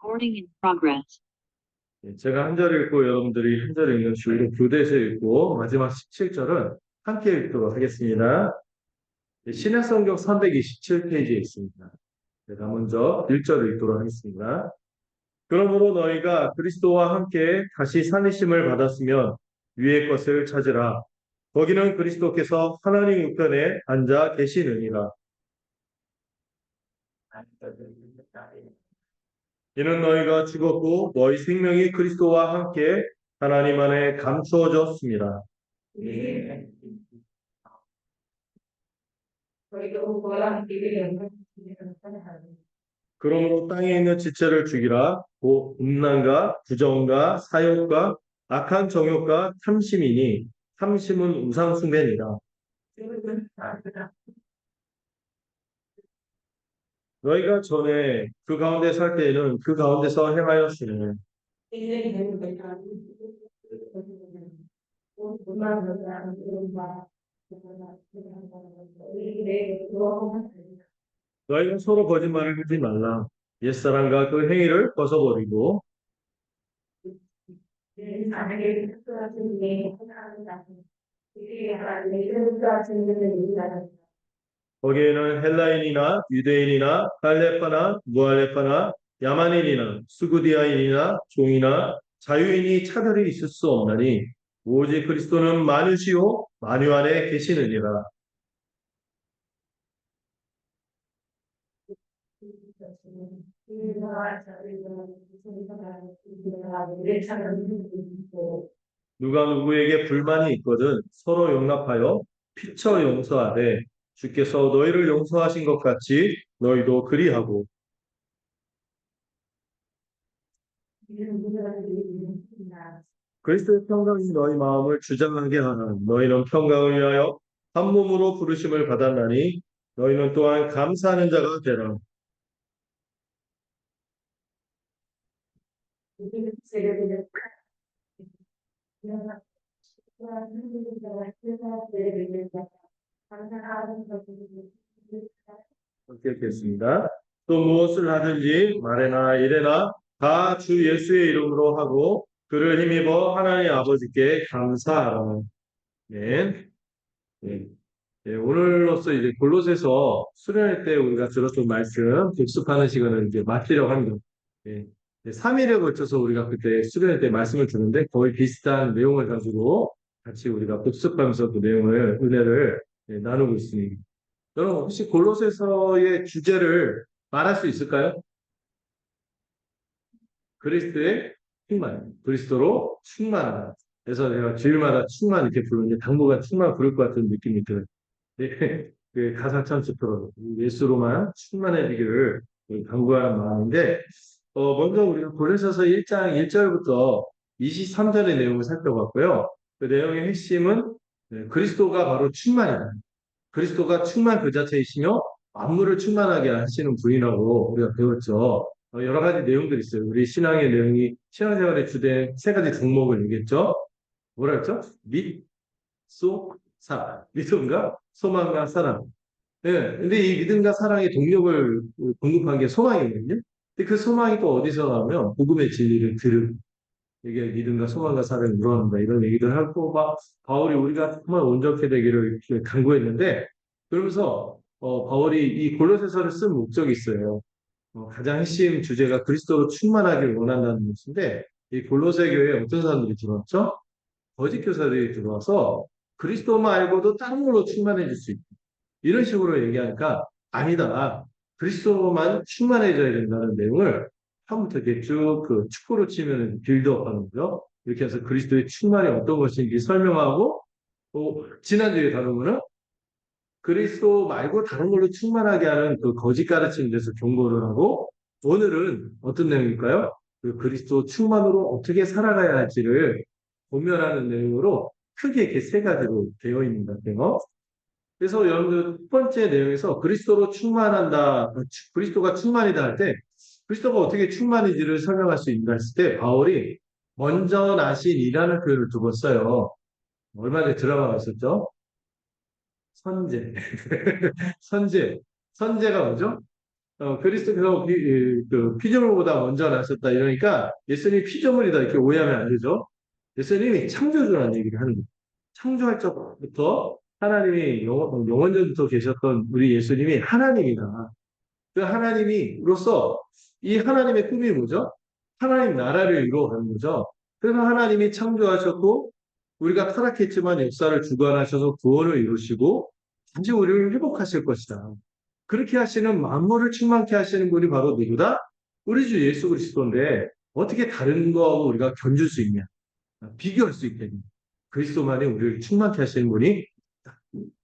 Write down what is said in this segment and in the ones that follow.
Recording in progress. 제가 한 절 읽고 여러분들이 한 절 읽는 식으로 교대에서 읽고 마지막 17절은 함께 읽도록 하겠습니다. 신약성경 327페이지에 있습니다. 제가 먼저 1절을 읽도록 하겠습니다. 그러므로 너희가 그리스도와 함께 다시 살리심을 받았으면 위의 것을 찾으라. 거기는 그리스도께서 하나님 우편에 앉아 계시느니라. 이는 너희가 죽었고 너희 생명이 그리스도와 함께 하나님 안에 감추어졌습니다. 그러므로 땅에 있는 지체를 죽이라. 곧 음란과 부정과 사욕과 악한 정욕과 탐심이니 탐심은 우상 숭배니라. 너희가 전에 그 가운데 살 때에는 그 가운데서 행하였으니 너희는 서로 거짓말을 하지 말라. 옛사람과 그 행위를 벗어버리고 거기에는 헬라인이나 유대인이나 갈레파나 무할레파나 야만인이나 수구디아인이나 종이나 자유인이 차별이 있을 수 없나니 오직 그리스도는 만유시요 만유 안에 계시느니라. 누가 누구에게 불만이 있거든 서로 용납하여 피처 용서하되 주께서 너희를 용서하신 것 같이 너희도 그리하고 그리스도의 평강이 너희 마음을 주장하게 하라. 너희는 평강을 위하여 한 몸으로 부르심을 받았나니 너희는 또한 감사하는 자가 되라. 함께 읽겠습니다. 또 무엇을 하든지 말에나 이래나 다 주 예수의 이름으로 하고 그를 힘입어 하나님 아버지께 감사하라. 네. 네. 네, 오늘로써 이제 골로새서 수련회 때 우리가 들었던 말씀 복습하는 시간을 이제 마치려고 합니다. 네. 3일에 걸쳐서 우리가 그때 수련회 때 말씀을 듣는데 거의 비슷한 내용을 가지고 같이 우리가 복습하면서 그 내용을 은혜를 나누고 있습니다. 여러분 혹시 골로새서의 주제를 말할 수 있을까요? 그리스도의 충만, 그리스도로 충만하다. 그래서 내가 주일마다 충만 이렇게 부르는데 당분간 충만 부를 것 같은 느낌이 들어요. 네, 그 가사 참 좋더라고요. 예수로만 충만해지기를 간구하는 마음인데, 먼저 우리가 고린도서 1장 1절부터 23절의 내용을 살펴봤고요. 그 내용의 핵심은 그리스도가 바로 충만이다. 그리스도가 충만 그 자체이시며 만물을 충만하게 하시는 분이라고 우리가 배웠죠. 여러 가지 내용들이 있어요. 우리 신앙의 내용이 신앙생활의 주된 세 가지 종목을 얘기했죠. 뭐라 했죠? 믿, 소, 사. 믿음과 소망과 사랑. 예, 근데 이 믿음과 사랑의 동력을 공급한 게 소망이거든요. 근데 그 소망이 또 어디서 나오면 복음의 진리를 들은 이게 믿음과 소망과 사랑을 이루어낸다 이런 얘기를 하고 막 바울이 우리가 정말 온전케 되기를 이렇게 간구했는데 그러면서 바울이 이 골로새서를 쓴 목적이 있어요. 가장 핵심 주제가 그리스도로 충만하길 원한다는 것인데 이 골로새 교회에 어떤 사람들이 들어왔죠? 거짓 교사들이 들어와서 그리스도 말고도 다른 걸로 충만해질 수 있다. 이런 식으로 얘기하니까 아니다. 그리스도만 충만해져야 된다는 내용을 처음부터 이렇게 쭉 그 축구로 치면 빌드업 하는 거죠. 이렇게 해서 그리스도의 충만이 어떤 것인지 설명하고 또 지난주에 다룬 거는 그리스도 말고 다른 걸로 충만하게 하는 그 거짓 가르침에 대해서 경고를 하고 오늘은 어떤 내용일까요? 그 그리스도 충만으로 어떻게 살아가야 할지를 고면하는 내용으로 크게 이렇게 세 가지로 되어 있습니다. 그래서 여러분들 첫 번째 내용에서 그리스도로 충만한다, 그리스도가 충만이다 할 때 그리스도가 어떻게 충만인지를 설명할 수 있는가 했을 때 바울이 먼저 나신이라는 표현을 두고 써요. 얼마 전에 드라마가 있었죠? 선제. 선제. 선제가 뭐죠? 그리스도께서 그 피조물보다 먼저 나셨다 이러니까 예수님이 피조물이다 이렇게 오해하면 안 되죠. 예수님이 창조주라는 얘기를 하는 거예요. 창조할 적부터 하나님이 영원전부터 계셨던 우리 예수님이 하나님이다. 그 하나님이로서 이 하나님의 꿈이 뭐죠? 하나님 나라를 이루어가는 거죠. 그래서 하나님이 창조하셨고 우리가 타락했지만 역사를 주관하셔서 구원을 이루시고 다시 우리를 회복하실 것이다. 그렇게 하시는 만물을 충만케 하시는 분이 바로 누구다? 우리 주 예수 그리스도인데 어떻게 다른 거하고 우리가 견줄 수 있냐? 비교할 수 있겠냐? 그리스도만이 우리를 충만케 하시는 분이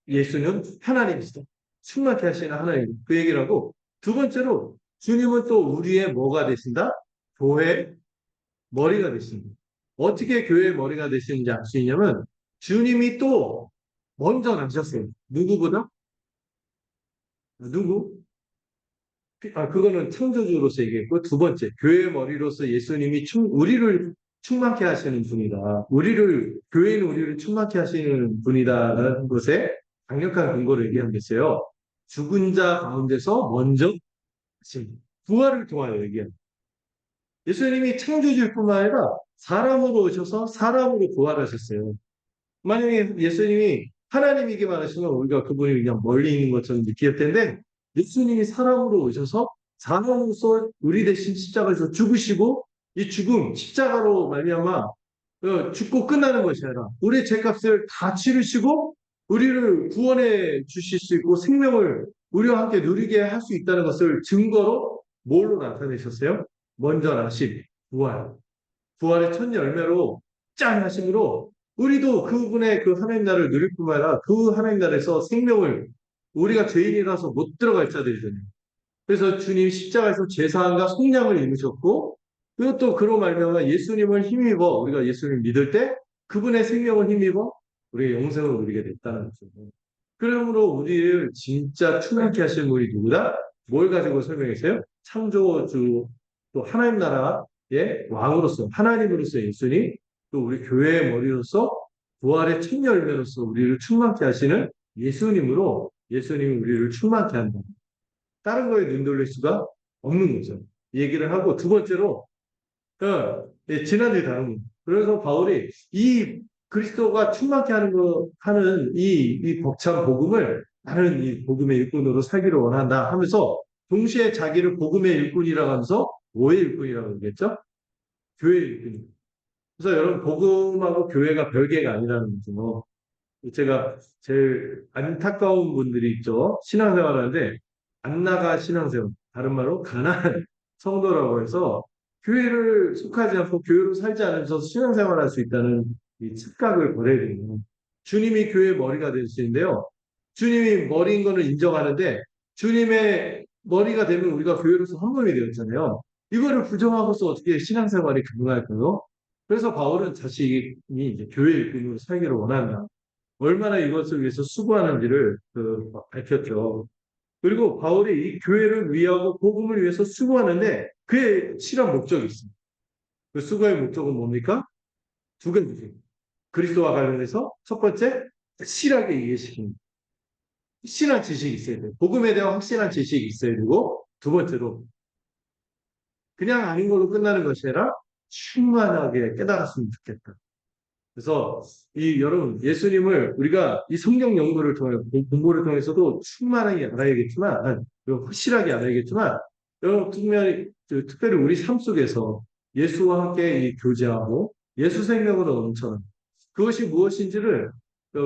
예수는 하나님이시다. 충만케 하시는 하나님. 그 얘기를 하고 두 번째로 주님은 또 우리의 뭐가 되신다? 교회 머리가 되십니다. 어떻게 교회의 머리가 되시는지 알 수 있냐면 주님이 또 먼저 나셨어요. 누구보다? 누구? 그거는 창조주로서 얘기했고, 두 번째, 교회의 머리로서 예수님이 우리를 충만케 하시는 분이다. 교회는 우리를 충만케 하시는 분이다라는 것에 강력한 근거를 얘기한 게 있어요. 죽은 자 가운데서 먼저 부활을 통하여 얘기합니다. 예수님이 창조주일 뿐만 아니라 사람으로 오셔서 사람으로 부활하셨어요. 만약에 예수님이 하나님이기만 하시면 우리가 그분이 그냥 멀리 있는 것처럼 느낄 텐데 예수님이 사람으로 오셔서 사람으로서 우리 대신 십자가에서 죽으시고 이 죽음 십자가로 말미암아 죽고 끝나는 것이 아니라 우리의 죄값을 다 치르시고 우리를 구원해 주실 수 있고 생명을 우리와 함께 누리게 할 수 있다는 것을 증거로 뭘로 나타내셨어요? 먼저 나신 부활. 부활의 첫 열매로 짠 하심으로 우리도 그분의 그 하나님 나라를 누릴 뿐만 아니라 그 하나님 나라에서 생명을 우리가 죄인이라서 못 들어갈 자들이잖아요. 그래서 주님 십자가에서 제사함과 속량을 이루셨고 그리고 또 그로 말미암아 예수님을 힘입어 우리가 예수님을 믿을 때 그분의 생명을 힘입어 우리의 영생을 누리게 됐다는 거죠. 그러므로 우리를 진짜 충만케 하시는 분이 누구다? 뭘 가지고 설명했어요? 창조주 또 하나님 나라의 왕으로서 하나님으로서 예수님 또 우리 교회의 머리로서 부활의 첫 열매로서 우리를 충만케 하시는 예수님으로 예수님이 우리를 충만케 한다. 다른 거에 눈 돌릴 수가 없는 거죠. 얘기를 하고 두 번째로 지난주에 다룬 거. 그래서 바울이 이 그리스도가 충만케 하는 이 벅찬 복음을 나는 이 복음의 일꾼으로 살기를 원한다 하면서 동시에 자기를 복음의 일꾼이라고 하면서 뭐의 일꾼이라고 그러겠죠? 교회의 일꾼. 그래서 여러분 복음하고 교회가 별개가 아니라는 거죠. 제가 제일 안타까운 분들이 있죠. 신앙생활 하는데 안 나가 신앙생활. 다른 말로 가난한 성도라고 해서 교회를 속하지 않고 교회로 살지 않으면서 신앙생활 할 수 있다는 이 착각을 버려야 됩니다. 주님이 교회의 머리가 되시는데요. 주님이 머리인 거는 인정하는데 주님의 머리가 되면 우리가 교회로서 한 몸이 되었잖아요. 이거를 부정하고서 어떻게 신앙생활이 가능할까요? 그래서 바울은 자신이 이제 교회 일꾼으로 살기를 원한다. 얼마나 이것을 위해서 수고하는지를 밝혔죠. 그리고 바울이 이 교회를 위하고 복음을 위해서 수고하는데 그의 실한 목적이 있습니다. 그 수고의 목적은 뭡니까? 두 가지. 그리스도와 관련해서 첫 번째, 실하게 이해시킵니다. 확실한 지식이 있어야 돼요. 복음에 대한 확실한 지식이 있어야 되고 두 번째로 그냥 아닌 걸로 끝나는 것이 아니라 충만하게 깨달았으면 좋겠다. 그래서 여러분 예수님을 우리가 이 성경 연구를 통해 공부를 통해서도 충만하게 알아야겠지만 확실하게 알아야겠지만 여러분 특별히 우리 삶 속에서 예수와 함께 이 교제하고 예수 생명으로 넘쳐난 그것이 무엇인지를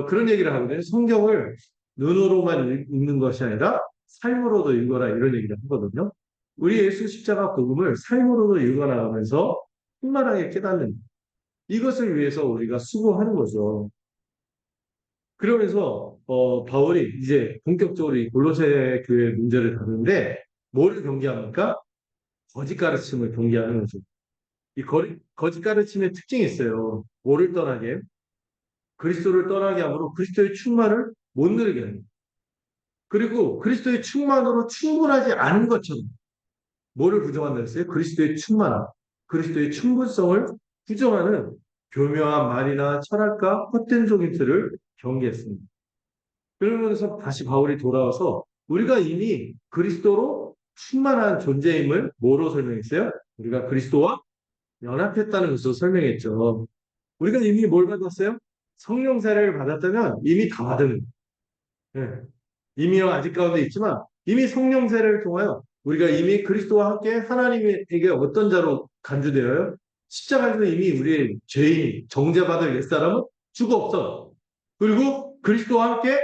그런 얘기를 하거든요. 성경을 눈으로만 읽는 것이 아니라 삶으로도 읽어라 이런 얘기를 하거든요. 우리 예수 십자가 복음을 삶으로도 읽어나가면서 충만하게 깨닫는 이것을 위해서 우리가 수고하는 거죠. 그러면서 바울이 이제 본격적으로 이 골로새 교회 문제를 다루는데 뭐를 경계합니까? 거짓 가르침을 경계하는 거죠. 이 거짓 가르침의 특징이 있어요. 뭐를 떠나게? 그리스도를 떠나게 함으로 그리스도의 충만을 못 누리게 합니다. 그리고 그리스도의 충만으로 충분하지 않은 것처럼 뭐를 부정한다 했어요? 그리스도의 충만함, 그리스도의 충분성을 부정하는 교묘한 말이나 철학과 헛된 속임수를 경계했습니다. 그러면서 다시 바울이 돌아와서 우리가 이미 그리스도로 충만한 존재임을 뭐로 설명했어요? 우리가 그리스도와 연합했다는 것으로 설명했죠. 우리가 이미 뭘 받았어요? 성령 세례를 받았다면 이미 다 받은, 예. 이미요 아직 가운데 있지만 이미 성령 세례를 통하여 우리가 이미 그리스도와 함께 하나님에게 어떤 자로 간주되어요? 십자가에서 이미 우리의 죄인, 정죄받을 옛사람은 죽어 없어. 그리고 그리스도와 함께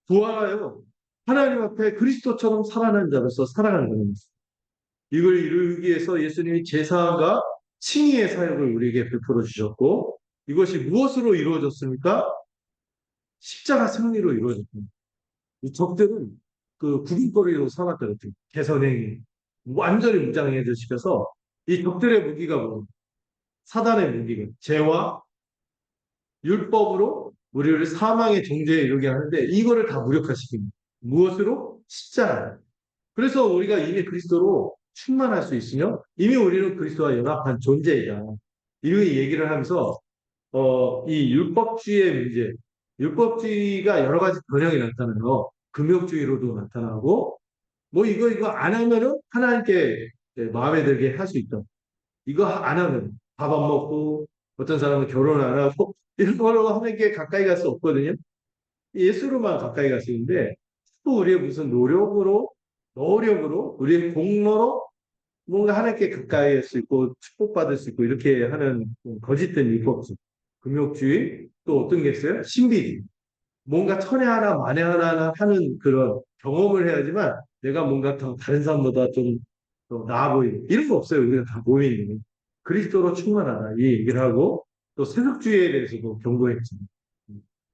부활하여 하나님 앞에 그리스도처럼 살아난 자로서 살아가는 겁니다. 이걸 이루기 위해서 예수님이 제사와 칭의의 사역을 우리에게 베풀어 주셨고 이것이 무엇으로 이루어졌습니까? 십자가 승리로 이루어졌습니다. 이 적들은 그 구김거리로 삼았더랬죠. 개선행위. 완전히 무장해져 시켜서 이 적들의 무기가 뭐 사단의 무기가 죄와 율법으로 우리를 사망의 정죄에 이르게 하는데 이거를 다 무력화시킵니다. 무엇으로? 십자가. 그래서 우리가 이미 그리스도로 충만할 수 있으며 이미 우리는 그리스도와 연합한 존재이다. 이렇게 얘기를 하면서 이 율법주의의 문제, 율법주의가 여러 가지 변형이 나타나요. 금욕주의로도 나타나고 뭐 이거 안 하면은 하나님께 마음에 들게 할 수 있다. 이거 안 하면 밥 안 먹고 어떤 사람은 결혼 안 하고 이런 걸로 하나님께 가까이 갈 수 없거든요. 예수로만 가까이 갈 수 있는데 또 우리의 무슨 노력으로 우리의 공로로 뭔가 하나님께 가까이 할 수 있고 축복받을 수 있고 이렇게 하는 거짓된 율법주의, 금욕주의 또 어떤 게 있어요? 신비주의. 뭔가 천에 하나 만에 하나 하는 그런 경험을 해야지만 내가 뭔가 더 다른 사람보다 좀 더 나아 보이는 이런 거 없어요. 우리가 다 모이는 그리스도로 충만하다 이 얘기를 하고 또 세속주의에 대해서도 경고했지.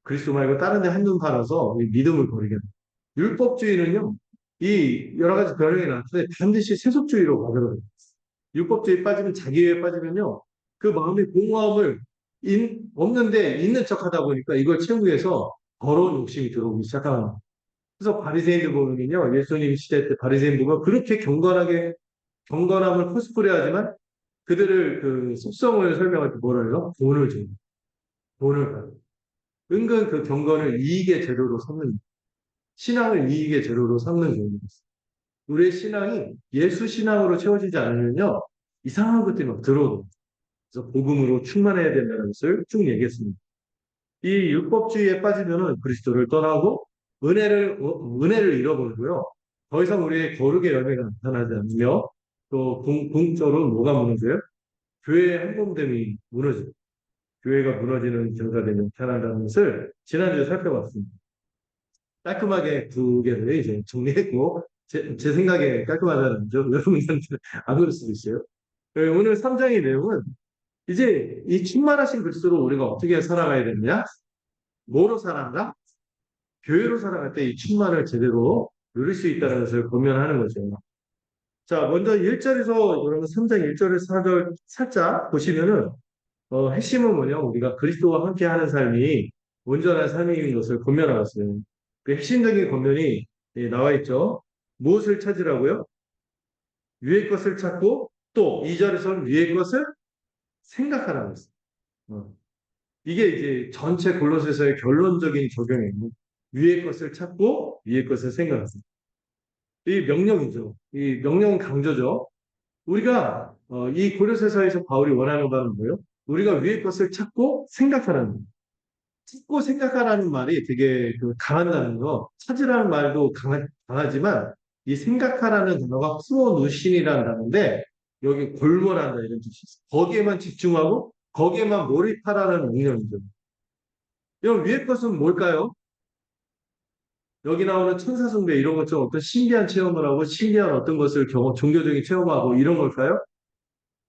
그리스도 말고 다른 데 한눈 팔아서 믿음을 버리게 돼. 율법주의는요. 이 여러 가지 변형이 나타나는데 반드시 세속주의로 가더라고요. 율법주의 빠지면 자기애에 빠지면요. 그 마음의 공허함을 없는데 있는 척하다 보니까 이걸 채우기 위해서 더러운 욕심이 들어오기 시작합니다. 그래서 바리새인들 보면요. 예수님 시대 때 바리새인 보면 그렇게 경건함을 코스프레하지만 그들을 그 속성을 설명할 때 뭐라 해요? 돈을 줘요. 돈을 받아요. 은근 그 경건을 이익의 재료로 삼는 신앙을 이익의 재료로 삼는 경우입니다. 우리의 신앙이 예수 신앙으로 채워지지 않으면요. 이상한 것들이 막 들어오고 그래서 복음으로 충만해야 된다는 것을 쭉 얘기했습니다. 이 율법주의에 빠지면은 그리스도를 떠나고 은혜를 잃어버리고요. 더 이상 우리의 거룩의 열매가 나타나지 않으며 또 궁적으로 뭐가 무너져요? 교회의 한몸됨이 무너져요. 교회가 무너지는 결과들이 나타난다는 것을 지난주에 살펴봤습니다. 깔끔하게 두 개를 이제 정리했고 제 생각에 깔끔하다는 점 여러분들한테 안 그럴 수도 있어요. 오늘 3장의 내용은 이제 이 충만하신 그리스도로 우리가 어떻게 살아가야 되느냐? 뭐로 살아간다? 교회로 살아갈 때 이 충만을 제대로 누릴 수 있다는 것을 권면하는 거죠. 자, 먼저 1절에서 여러분 3장 1절에서 4절 살짝 보시면은 핵심은 뭐냐? 우리가 그리스도와 함께 하는 삶이 온전한 삶인 것을 권면하고 있어요. 그 핵심적인 권면이 나와 있죠. 무엇을 찾으라고요? 위의 것을 찾고 또 2절에서는 위의 것을 생각하라고 했어요. 어. 이게 이제 전체 골로새서의 결론적인 적용이에요. 위의 것을 찾고 위의 것을 생각하세요. 이 명령이죠. 이 명령 강조죠. 우리가 이 골로새서에서 바울이 원하는 바는 뭐예요? 우리가 위의 것을 찾고 생각하라는 거예요. 찾고 생각하라는 말이 되게 강한다는 거. 찾으라는 말도 강하지만 이 생각하라는 단어가 프로누신이라는 단어인데 여기 골몰한다 이런 뜻이 있어요. 거기에만 집중하고 거기에만 몰입하라는 의미죠. 이런 위의 것은 뭘까요? 여기 나오는 천사숭배 이런 것처럼 어떤 신비한 체험을 하고 신비한 어떤 것을 종교적인 체험하고 이런 걸까요?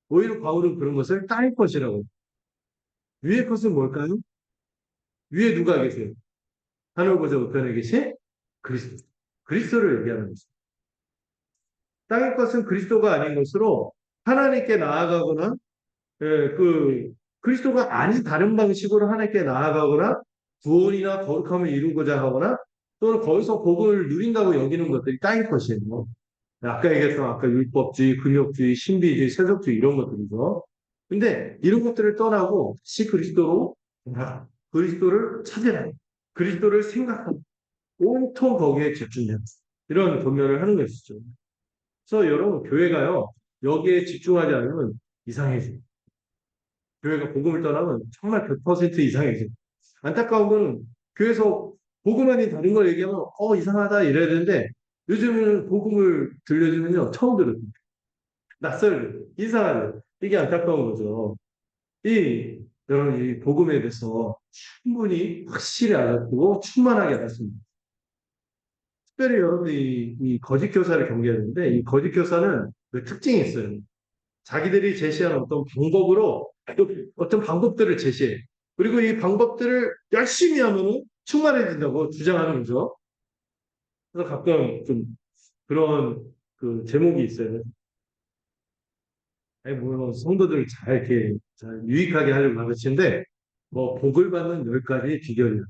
오히려 바울은 그런 것을 딸 것이라고. 위의 것은 뭘까요? 위에 누가 계세요? 하늘 보좌 우편에 계신 그리스도. 그리스도를 얘기하는 것입니다. 땅의 것은 그리스도가 아닌 것으로 하나님께 나아가거나 그리스도가 아닌 다른 방식으로 하나님께 나아가거나 구원이나 거룩함을 이루고자 하거나 또는 거기서 복을 누린다고 여기는 것들이 땅의 것이에요. 아까 얘기했던 아까 율법주의, 금욕주의, 신비주의, 세속주의 이런 것들이죠. 근데 이런 것들을 떠나고 다시 그리스도를 찾으라. 그리스도를 생각하고 온통 거기에 집중해야 이런 권면을 하는 것이죠. 그래서 여러분, 교회가요, 여기에 집중하지 않으면 이상해져요. 교회가 복음을 떠나면 정말 100% 이상해져요. 안타까운 거는 교회에서 복음만이 다른 걸 얘기하면 이상하다 이래야 되는데 요즘에는 복음을 들려주면요 처음 들어요. 낯설고 이상하죠. 이게 안타까운 거죠. 이 여러분 이 복음에 대해서 충분히 확실히 알았고 충만하게 알았습니다. 특별히 여러분이 이 거짓 교사를 경계하는데 이 거짓 교사는 그 특징이 있어요. 자기들이 제시한 어떤 방법으로 또 어떤 방법들을 제시해. 그리고 이 방법들을 열심히 하면 충만해진다고 주장하는 거죠. 그래서 가끔 좀 그런 그 제목이 있어요. 아니, 뭐, 성도들을 잘 이렇게 잘 유익하게 하려고 가르치는데, 뭐, 복을 받는 10가지 비결이야.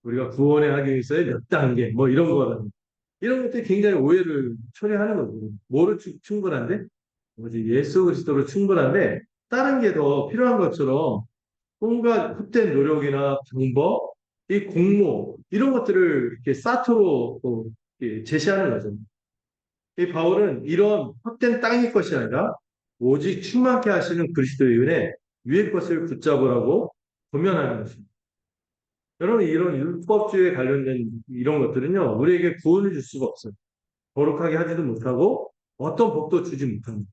우리가 구원에 하기 위해서의 몇 단계, 뭐, 이런 거라는. 이런 것들이 굉장히 오해를 초래하는 거죠. 뭐로 충분한데? 뭐지, 예수 그리스도로 충분한데, 다른 게 더 필요한 것처럼, 뭔가 헛된 노력이나 방법, 이 공모, 이런 것들을 이렇게 사토로 또 이렇게 제시하는 거죠. 이 바울은 이런 헛된 땅의 것이 아니라 오직 충만케 하시는 그리스도의 은혜 위의 것을 붙잡으라고 권면하는 것입니다. 여러분 이런 율법주의에 관련된 이런 것들은요 우리에게 구원을 줄 수가 없어요. 거룩하게 하지도 못하고 어떤 복도 주지 못합니다.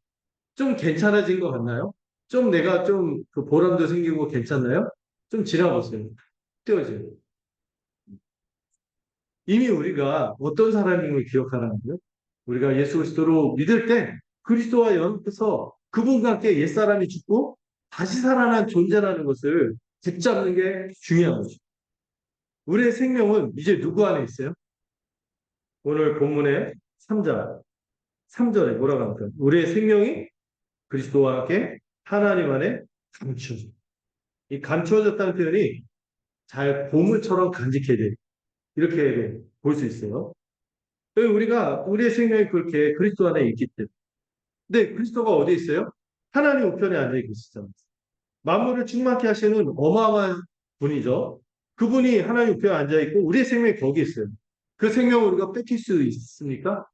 좀 괜찮아진 것 같나요? 좀 내가 좀 그 보람도 생기고 괜찮나요? 좀 지나보세요. 띄워져요. 이미 우리가 어떤 사람임을 기억하라는 거예요. 우리가 예수 그리스도로 믿을 때 그리스도와 연합해서 그분과 함께 옛사람이 죽고 다시 살아난 존재라는 것을 붙잡는 게 중요한 거죠. 우리의 생명은 이제 누구 안에 있어요? 오늘 본문의 3절, 3절에 뭐라고 합니까? 우리의 생명이 그리스도와 함께 하나님 안에 감추어져. 이 감추어졌다는 표현이 잘 보물처럼 간직해야 돼. 이렇게 볼 수 있어요. 우리가 우리의 생명이 그렇게 그리스도 안에 있기 때문에. 근데 그리스도가 어디 있어요? 하나님 우편에 앉아 계시잖아요. 만물을 충만케 하시는 어마어마한 분이죠. 그분이 하나님 우편에 앉아 있고 우리의 생명이 거기 있어요. 그 생명을 우리가 뺏길 수 있습니까?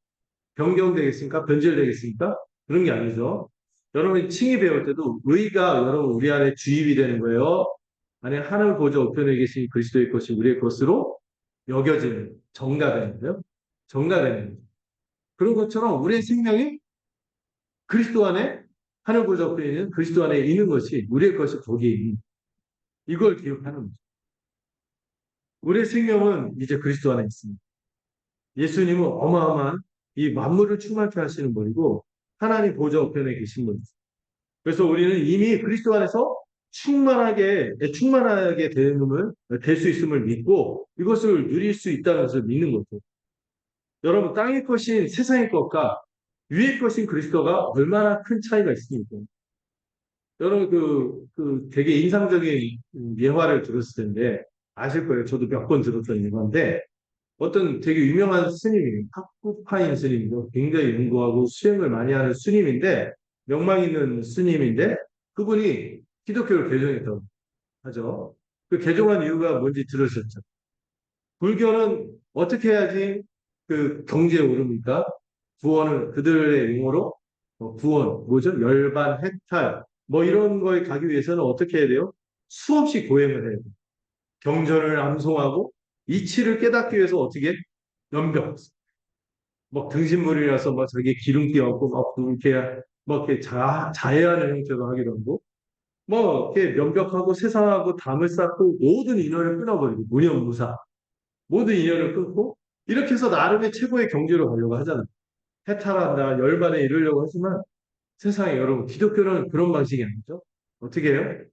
변경되겠습니까? 변질되겠습니까? 그런 게 아니죠. 여러분이 칭의 배울 때도 의가 여러분 우리 안에 주입이 되는 거예요. 안에 하늘 보좌 우편에 계신 그리스도의 것이 우리의 것으로 여겨지는 정가되는 거예요. 정가되는 거예요. 그런 것처럼 우리의 생명이 그리스도 안에 하늘 보좌 앞에 있는 그리스도 안에 있는 것이 우리의 것이 거기에 있는 이걸 기억하는 거죠. 우리의 생명은 이제 그리스도 안에 있습니다. 예수님은 어마어마한 이 만물을 충만케 하시는 분이고 하나님 보좌 우편에 계신 분이죠. 그래서 우리는 이미 그리스도 안에서 충만하게 될 수 있음을 믿고 이것을 누릴 수 있다는 것을 믿는 거죠. 여러분 땅의 것인 세상의 것과 위의 것인 그리스도가 얼마나 큰 차이가 있습니까? 여러분 되게 인상적인 예화를 들었을 텐데 아실 거예요. 저도 몇 번 들었던 예화인데 어떤 되게 유명한 스님이 파쿠파인 스님이죠. 굉장히 연구하고 수행을 많이 하는 스님인데 명망 있는 스님인데 그분이 기독교를 개종했다고 하죠. 그 개종한 이유가 뭔지 들으셨죠? 불교는 어떻게 해야지 그 경제에 오릅니까? 구원을 그들의 용어로 구원, 뭐죠? 열반, 해탈, 뭐 이런 거에 가기 위해서는 어떻게 해야 돼요? 수없이 고행을 해야 돼요. 경전을 암송하고 이치를 깨닫기 위해서 어떻게 연병, 뭐 등신물이라서 막 저기 기름기 없고 막 이렇게 뭐 이렇게 자해하는 형태로 하기도 하고 뭐 이렇게 면벽하고 세상하고 담을 쌓고 모든 인연을 끊어버리고 무념무사 모든 인연을 끊고 이렇게 해서 나름의 최고의 경지로 가려고 하잖아요. 해탈한다, 열반에 이르려고 하지만 세상에 여러분 기독교는 그런 방식이 아니죠. 어떻게 해요?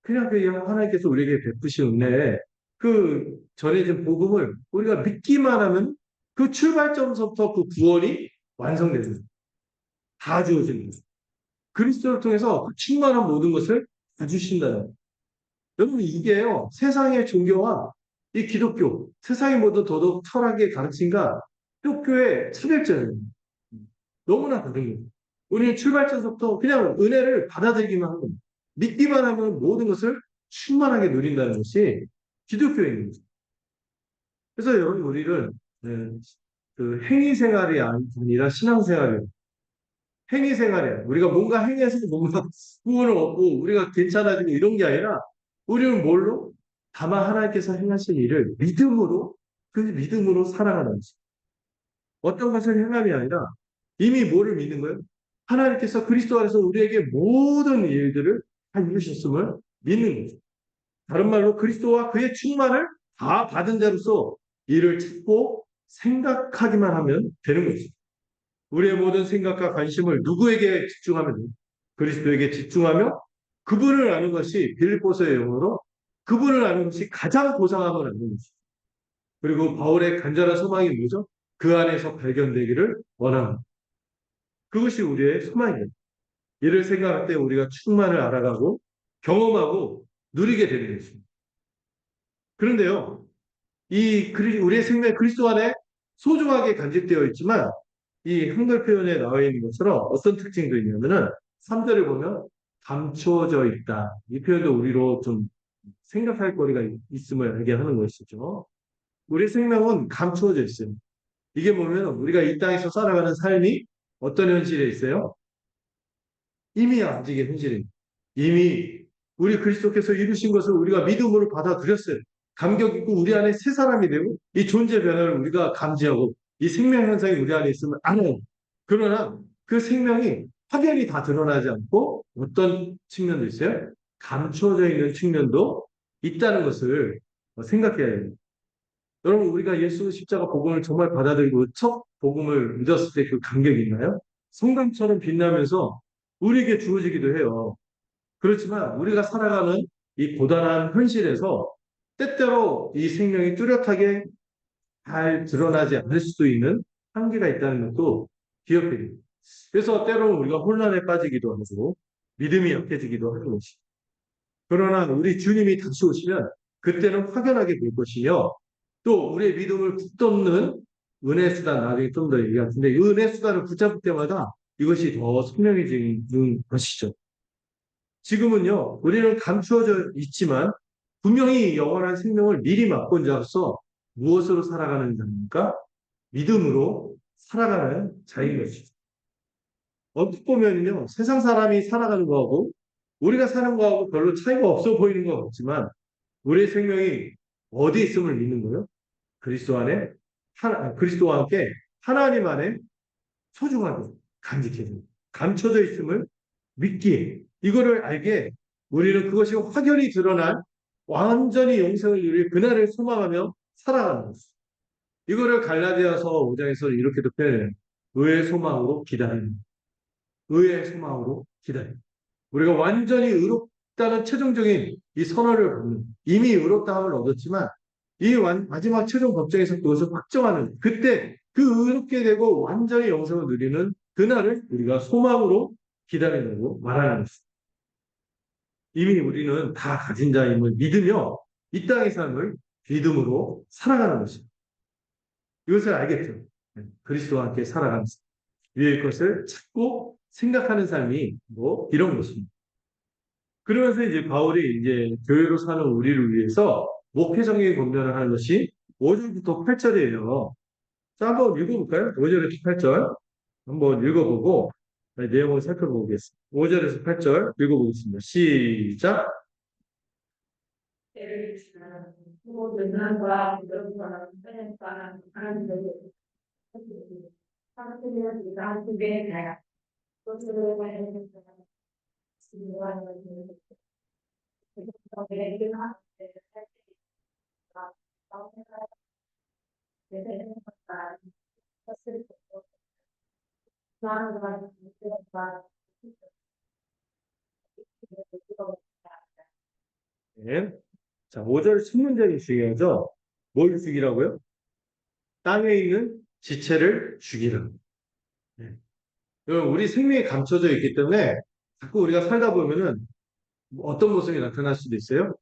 그냥 그 하나님께서 우리에게 베푸신 은혜에 그 전해진 복음을 우리가 믿기만 하면 그 출발점부터 그 구원이 완성되는 거예요. 다 주어지는 거예요. 그리스도를 통해서 그 충만한 모든 것을 다 주신다는 거예요. 여러분 이게요 세상의 종교와 이 기독교 세상의 모두 더더욱 철학의 가르침과 기독교의 차별점이에요. 너무나 다른 거예요. 우리는 출발점부터 그냥 은혜를 받아들이기만 하는 겁니다. 믿기만 하면 모든 것을 충만하게 누린다는 것이 기독교인 거죠. 그래서 여러분 우리를 네, 그 행위 생활이 아니라 신앙 생활이에요. 행위 생활이에요. 우리가 뭔가 행해서 뭔가 구원을 얻고 우리가 괜찮아지고 이런 게 아니라 우리는 뭘로? 다만 하나님께서 행하신 일을 믿음으로 그 믿음으로 살아가는 거죠. 어떤 것을 행함이 아니라 이미 뭐를 믿는 거예요? 하나님께서 그리스도 안에서 우리에게 모든 일들을 다 이루셨음을 믿는 거죠. 다른 말로 그리스도와 그의 충만을 다 받은 자로서 이를 찾고 생각하기만 하면 되는 거죠. 우리의 모든 생각과 관심을 누구에게 집중하면 돼요? 그리스도에게 집중하며 그분을 아는 것이 빌립보서의 영어로 그분을 아는 것이 가장 고상함을 아는 것이죠. 그리고 바울의 간절한 소망이 뭐죠? 그 안에서 발견되기를 원합니다. 그것이 우리의 소망이에요. 이를 생각할 때 우리가 충만을 알아가고 경험하고 누리게 되는 것입니다. 그런데요, 우리의 생명이 그리스도 안에 소중하게 간직되어 있지만 이 한글 표현에 나와 있는 것처럼 어떤 특징도 있냐면은 3절을 보면 감추어져 있다. 이 표현도 우리로 좀 생각할 거리가 있음을 알게 하는 것이죠. 우리 생명은 감추어져 있어요. 이게 보면 우리가 이 땅에서 살아가는 삶이 어떤 현실에 있어요? 이미 아직의 현실입니다. 이미 우리 그리스도께서 이루신 것을 우리가 믿음으로 받아들였어요. 감격 있고 우리 안에 새 사람이 되고 이 존재 변화를 우리가 감지하고 이 생명 현상이 우리 안에 있으면 알아요. 그러나 그 생명이 확연히 다 드러나지 않고 어떤 측면도 있어요? 감춰져 있는 측면도 있다는 것을 생각해야 해요. 여러분 우리가 예수 십자가 복음을 정말 받아들이고 첫 복음을 믿었을 때 그 감격이 있나요? 성당처럼 빛나면서 우리에게 주어지기도 해요. 그렇지만 우리가 살아가는 이 고단한 현실에서 때때로 이 생명이 뚜렷하게 잘 드러나지 않을 수도 있는 한계가 있다는 것도 기억해야 됩니다. 그래서 때로는 우리가 혼란에 빠지기도 하고 믿음이 약해지기도 하는 것이. 그러나 우리 주님이 다시 오시면 그때는 확연하게 볼 것이며 또 우리의 믿음을 붙잡는 은혜 수단 나중에 좀 더 얘기할 텐데 이 은혜 수단을 붙잡을 때마다 이것이 더 선명해지는 것이죠. 지금은요, 우리는 감추어져 있지만 분명히 영원한 생명을 미리 맛본 자로서 무엇으로 살아가는 자입니까? 믿음으로 살아가는 자인 것이죠. 어떻게 보면요, 세상 사람이 살아가는 거하고 우리가 사는 거하고 별로 차이가 없어 보이는 것 같지만 우리의 생명이 어디에 있음을 믿는 거예요? 그리스도 안에, 그리스도와 함께 하나님 안에 소중하게 간직해야 됩니다. 감춰져 있음을 믿기에 이거를 알게 우리는 그것이 확연히 드러난 완전히 영생을 누릴 그날을 소망하며 살아가는 것입니다. 이거를 갈라디아서 5장에서 이렇게도 표현해요. 의의 소망으로 기다리는. 의의 소망으로 기다리는. 우리가 완전히 의롭다는 최종적인 이 선언을 받는 이미 의롭다함을 얻었지만 이 마지막 최종 법정에서 그것을 확정하는 그때 그 의롭게 되고 완전히 영생을 누리는 그날을 우리가 소망으로 기다린다고 말하는 것입니다. 이미 우리는 다 가진 자임을 믿으며 이 땅의 삶을 믿음으로 살아가는 것입니다. 이것을 알겠죠. 그리스도와 함께 살아가는 삶. 위의 것을 찾고 생각하는 삶이 뭐 이런 것입니다. 그러면서 이제 바울이 이제 교회로 사는 우리를 위해서 목회적인 권면을 하는 것이 5절부터 8절이에요. 자, 한번 읽어볼까요? 5절에서 8절. 한번 읽어보고 내용을 살펴보겠습니다. 5절에서 8절 읽어보겠습니다. 시작. 네. 자, 5절 첫 문장이 중요하죠. 뭘 죽이라고요? 땅에 있는 지체를 죽이라. 네. 여러분, 우리 생명이 감춰져 있기 때문에 자꾸 우리가 살다 보면은 어떤 모습이 나타날 수도 있어요.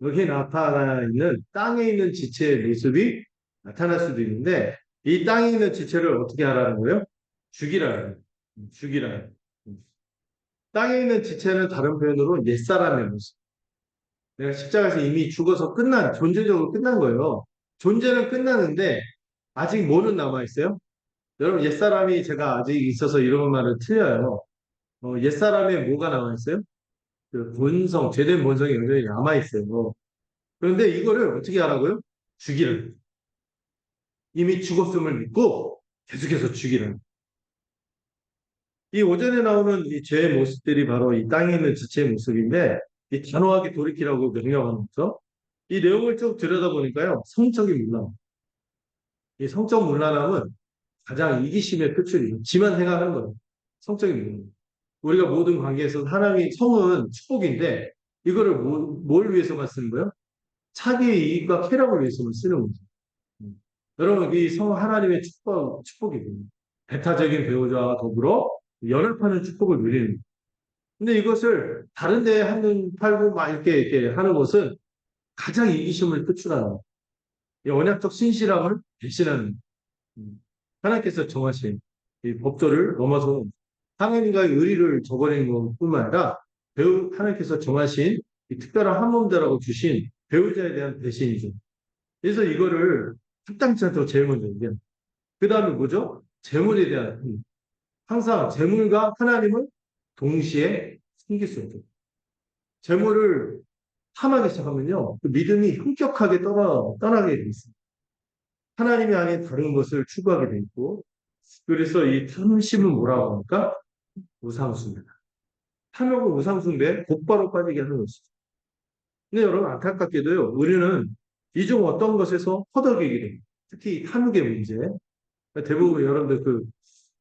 여기 나타나 있는 땅에 있는 지체의 모습이 나타날 수도 있는데 이 땅에 있는 지체를 어떻게 하라는 거예요? 죽이라는 거예요. 죽이라는 거예요. 땅에 있는 지체는 다른 표현으로 옛사람의 모습. 내가 십자가에서 이미 죽어서 존재적으로 끝난 거예요. 존재는 끝나는데 아직 뭐는 남아있어요? 여러분, 옛사람이 제가 아직 있어서 이런 말은 틀려요. 옛사람에 뭐가 남아있어요? 그 본성, 제된 본성이 여전히 남아있어요. 그런데 이거를 어떻게 하라고요? 죽이는. 이미 죽었음을 믿고 계속해서 죽이는. 이 오전에 나오는 이 죄의 모습들이 바로 이 땅에 있는 지체의 모습인데, 이 단호하게 돌이키라고 명령하면서 이 내용을 쭉 들여다보니까요, 성적인 문란. 이 성적 문란함은 가장 이기심의 표출이에요. 지만 생각하는 거예요. 성적인 문란. 우리가 모든 관계에서 하나님이 성은 축복인데, 이거를 뭘 위해서만 쓰는 거예요? 자기의 이익과 쾌락을 위해서만 쓰는 거죠. 여러분, 이 성 하나님의 축복이거든요. 배타적인 배우자와 더불어 연합하는 축복을 누리는 거예요. 근데 이것을 다른 데에 한눈 팔고 막 이렇게 하는 것은 가장 이기심을 표출하는 이 언약적 신실함을 배신하는 하나님께서 정하신 이 법도를 넘어서 하나님과의 의리를 저버리는 것뿐만 아니라 하나님께서 정하신 이 특별한 한몸대라고 주신 배우자에 대한 배신이죠. 그래서 이거를 합당치 않다고 제일 먼저 얘기합니다. 그 다음에 뭐죠? 재물에 대한 항상 재물과 하나님을 동시에 숨길 수 없죠. 재물을 탐하기 시작하면요. 그 믿음이 현격하게 떠나게 돼 있습니다. 하나님이 아닌 다른 것을 추구하게 돼 있고, 그래서 이 탐심은 뭐라고 합니까? 우상숭배다. 탐욕은 우상숭배에 곧바로 빠지게 하는 것이죠. 근데 여러분, 안타깝게도요, 우리는 이 중 어떤 것에서 허덕이게 됩니다. 특히 이 탐욕의 문제. 대부분 여러분들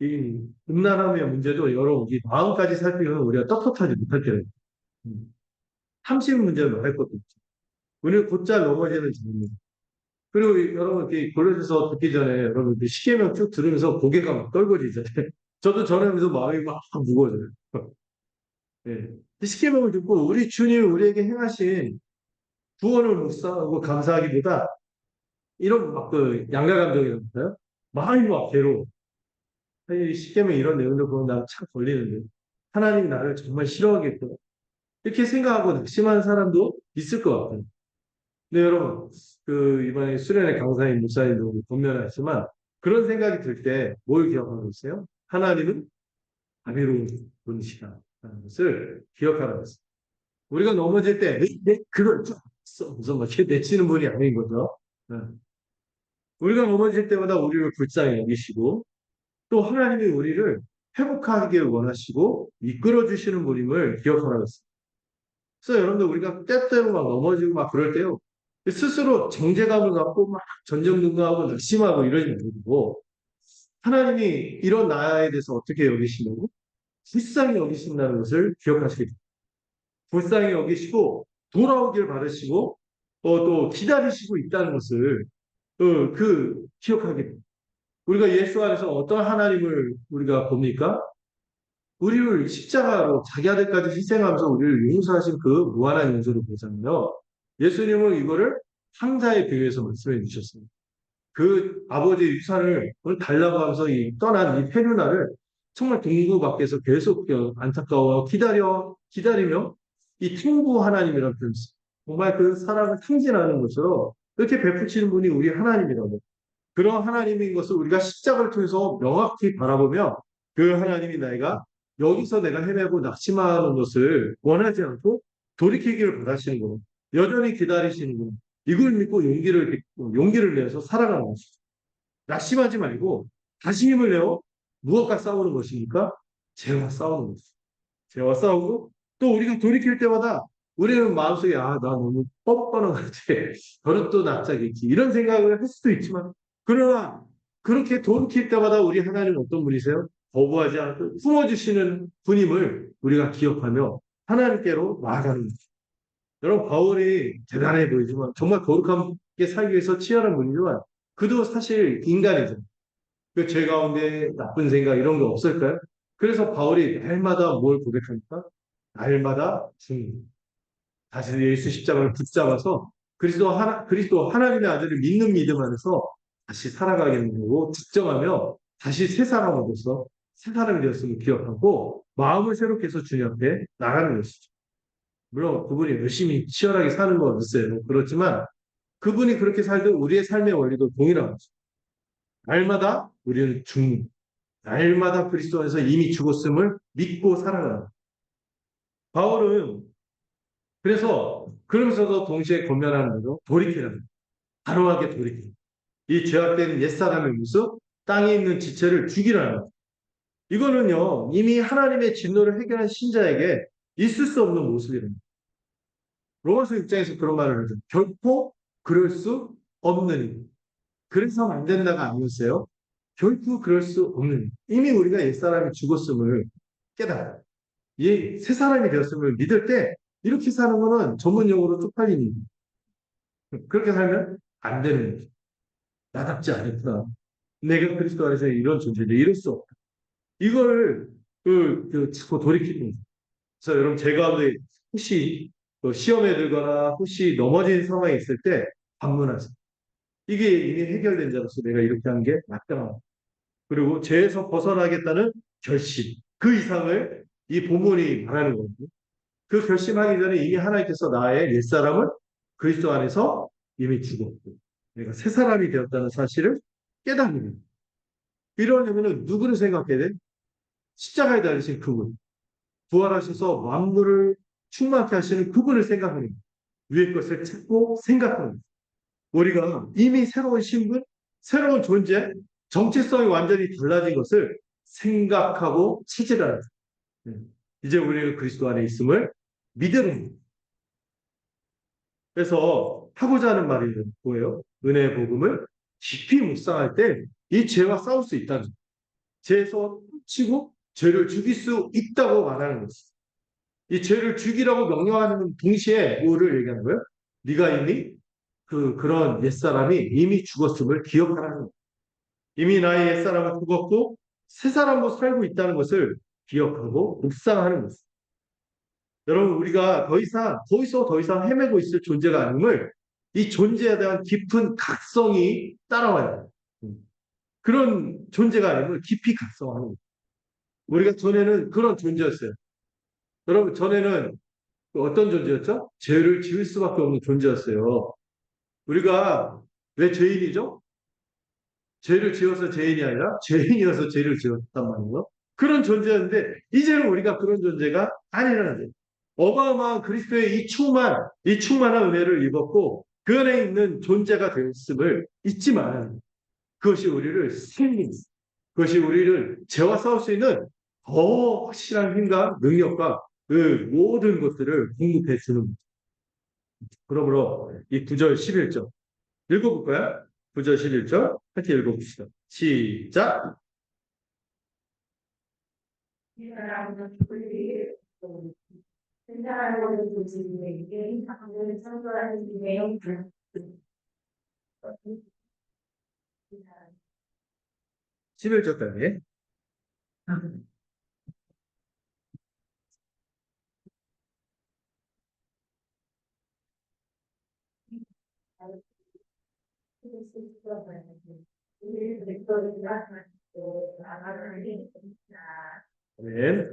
이 음란함의 문제도 여러분, 이 마음까지 살피면 우리가 떳떳하지 못할 때는 탐심 문제는 말할 것도 없죠. 우리는 곧잘 넘어지는 자입니다. 그리고 여러분, 이렇게 골로새서 듣기 전에 여러분, 십계명 쭉 들으면서 고개가 막 떨궈지잖아요. 저도 전하면서 마음이 막 무거워져요. 예. 십계명을 듣고 우리 주님이 우리에게 행하신 구원을 묵상하고 감사하기보다 이런 막 그 양가 감정이랄까요? 마음이 막 괴로워. 십계명 이런 내용들 보면 나는 참 걸리는데 하나님이 나를 정말 싫어하겠구나. 이렇게 생각하고 낙심하는 사람도 있을 것 같아요. 근데 여러분, 이번에 수련회 강사인 목사님도 권면하지만 그런 생각이 들 때 뭘 기억하고 있어요? 하나님은 자비로운 분이시다라는 것을 기억하라고 했어요. 우리가 넘어질 때, 그걸 좀 써. 무슨 막 이렇게 내치는 분이 아닌 거죠. 네. 우리가 넘어질 때마다 우리를 불쌍히 여기시고, 또 하나님이 우리를 회복하기를 원하시고, 이끌어 주시는 분임을 기억하라고 했어요. 그래서 여러분들 우리가 때때로 막 넘어지고 막 그럴 때요. 스스로 정죄감을 갖고 막 전전긍긍하고 낙심하고 이러지 말고, 하나님이 이런 나에 대해서 어떻게 여기시냐고? 불쌍히 여기신다는 것을 기억하시게 됩니다. 불쌍히 여기시고 돌아오길 바라시고 또 기다리시고 있다는 것을 기억하게 됩니다. 우리가 예수 안에서 어떤 하나님을 우리가 봅니까? 우리를 십자가로 자기 아들까지 희생하면서 우리를 용서하신 그 무한한 용서를 보잖아요. 예수님은 이거를 상자에 비유해서 말씀해 주셨습니다. 그 아버지의 유산을 달라고 하면서 떠난 이 페루나를 정말 동구 밖에서 계속 안타까워 기다리며 이 탱구 하나님이라는 표현 정말 그 사랑을 탕진하는 것으로 이렇게 베푸시는 분이 우리 하나님이라고. 그런 하나님인 것을 우리가 십자가를 통해서 명확히 바라보며 그 하나님이 여기서 내가 헤매고 낙심하는 것을 원하지 않고 돌이키기를 바라시는 거. 여전히 기다리시는 거. 이걸 믿고 용기를 내서 살아가는 것이죠. 낙심하지 말고 다시 힘을 내어 무엇과 싸우는 것입니까? 죄와 싸우는 것이죠. 죄와 싸우고 또 우리가 돌이킬 때마다 우리는 마음속에 나 너무 뻔뻔한 것 같아. 버릇도 납작이지. 이런 생각을 할 수도 있지만 그러나 그렇게 돌이킬 때마다 우리 하나님은 어떤 분이세요? 거부하지 않고 품어주시는 분임을 우리가 기억하며 하나님께로 나아가는 거죠. 여러분 바울이 대단해 보이지만 정말 거룩하게 살기 위해서 치열한 분이지만 그도 사실 인간이죠. 그 죄 가운데 나쁜 생각 이런 거 없을까요? 그래서 바울이 날마다 뭘 고백합니까? 날마다 주님. 다시 예수 십자가를 붙잡아서 그리스도 하나님의 아들을 믿는 믿음 안에서 다시 살아가겠는 거고 특정하며 다시 새 사람으로서 새 사람이 되었음을 기억하고 마음을 새롭게 해서 주님 앞에 나가는 것이죠. 물론 그분이 열심히 치열하게 사는 건 없어요. 그렇지만 그분이 그렇게 살던 우리의 삶의 원리도 동일한 거죠. 날마다 우리는 날마다 그리스도 안에서 이미 죽었음을 믿고 살아가는. 바울은 그래서 그러면서도 동시에 권면하는 대로 돌이키라는, 단호하게 돌이키라. 이 죄악된 옛사람의 모습, 땅에 있는 지체를 죽이라는. 이거는요, 이미 하나님의 진노를 해결한 신자에게 있을 수 없는 모습이랍니다. 로마서 입장에서 그런 말을 하죠. 결코 그럴 수 없는. 그래서 안 된다가 아니었어요. 결코 그럴 수 없는. 이미 우리가 옛사람이 죽었음을 깨달아. 새 사람이 되었음을 믿을 때 이렇게 사는 거는 전문용어로 쪽팔림입니다. 그렇게 살면 안 되는 거죠. 나답지 않았구나. 내가 그리스도 안에서 이런 존재인데 이럴 수 없다. 이걸 자꾸 돌이키는 거죠. 그래서 여러분 제 가운데 혹시 시험에 들거나 혹시 넘어진 상황이 있을 때 방문하세요. 이게 이미 해결된 자로서 내가 이렇게 한 게 맞다. 그리고 죄에서 벗어나겠다는 결심. 그 이상을 이 본문이 말하는 거거든요. 그 결심하기 전에 이미 하나님께서 나의 옛사람을 그리스도 안에서 이미 죽었고 내가 새 사람이 되었다는 사실을 깨닫는 거예요. 이러려면 누구를 생각해야 돼? 십자가에 달리신 그분. 부활하셔서 만물을 충만케 하시는 그분을 생각하는 거예요. 위의 것을 찾고 생각하는 거예요. 우리가 이미 새로운 신분, 새로운 존재, 정체성이 완전히 달라진 것을 생각하고 체질하는 거예요. 이제 우리는 그리스도 안에 있음을 믿으는 거예요. 그래서 하고자 하는 말이 뭐예요? 은혜의 복음을 깊이 묵상할 때 이 죄와 싸울 수 있다는 거예요. 죄에서 치고 죄를 죽일 수 있다고 말하는 거죠. 이 죄를 죽이라고 명령하는 동시에 뭐를 얘기하는 거예요? 네가 이미 그런 옛사람이 이미 죽었음을 기억하라는 거예요. 이미 나의 옛사람은 죽었고 새 사람으로 살고 있다는 것을 기억하고 묵상하는 것입니다. 여러분 우리가 거기서 더 이상 헤매고 있을 존재가 아님을 이 존재에 대한 깊은 각성이 따라와요. 그런 존재가 아님을 깊이 각성하는 거예요. 우리가 전에는 그런 존재였어요. 여러분 전에는 어떤 존재였죠? 죄를 지을 수밖에 없는 존재였어요. 우리가 왜 죄인이죠? 죄를 지어서 죄인이 아니라 죄인이어서 죄를 지었단 말이에요. 그런 존재였는데 이제는 우리가 그런 존재가 아니라는 거예요. 어마어마한 그리스도의 이 충만한 은혜를 입었고 그 안에 있는 존재가 되었음을 잊지만 그것이 우리를 생긴, 그것이 우리를 죄와 싸울 수 있는 더 확실한 힘과 능력과 그 모든 것들을 공급해 주는 거죠. 그러므로 이 9절 11절 읽어볼까요? 9절 11절 같이 읽어봅시다. 시작. 생각하는 교수님에게 방문을 선도하는 내용 11절까지. 네.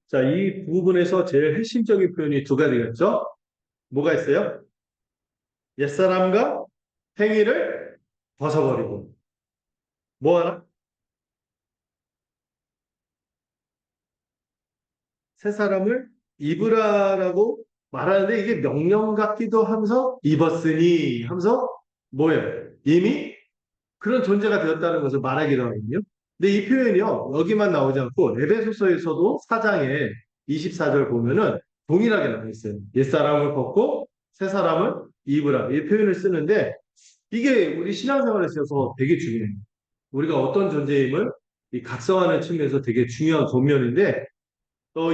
자, 이 부분에서 제일 핵심적인 표현이 두 가지겠죠? 뭐가 있어요? 옛사람과 행위를 벗어버리고. 뭐 하나? 새 사람을 입으라라고 말하는데 이게 명령 같기도 하면서 입었으니 하면서 뭐예요? 이미 그런 존재가 되었다는 것을 말하기도 하거든요. 근데 이 표현이요, 여기만 나오지 않고 에베소서에서도 4장에 24절 보면은 동일하게 나와 있어요. 옛사람을 벗고 새 사람을 입으라. 이 표현을 쓰는데 이게 우리 신앙생활에 있어서 되게 중요해요. 우리가 어떤 존재임을 이 각성하는 측면에서 되게 중요한 권면인데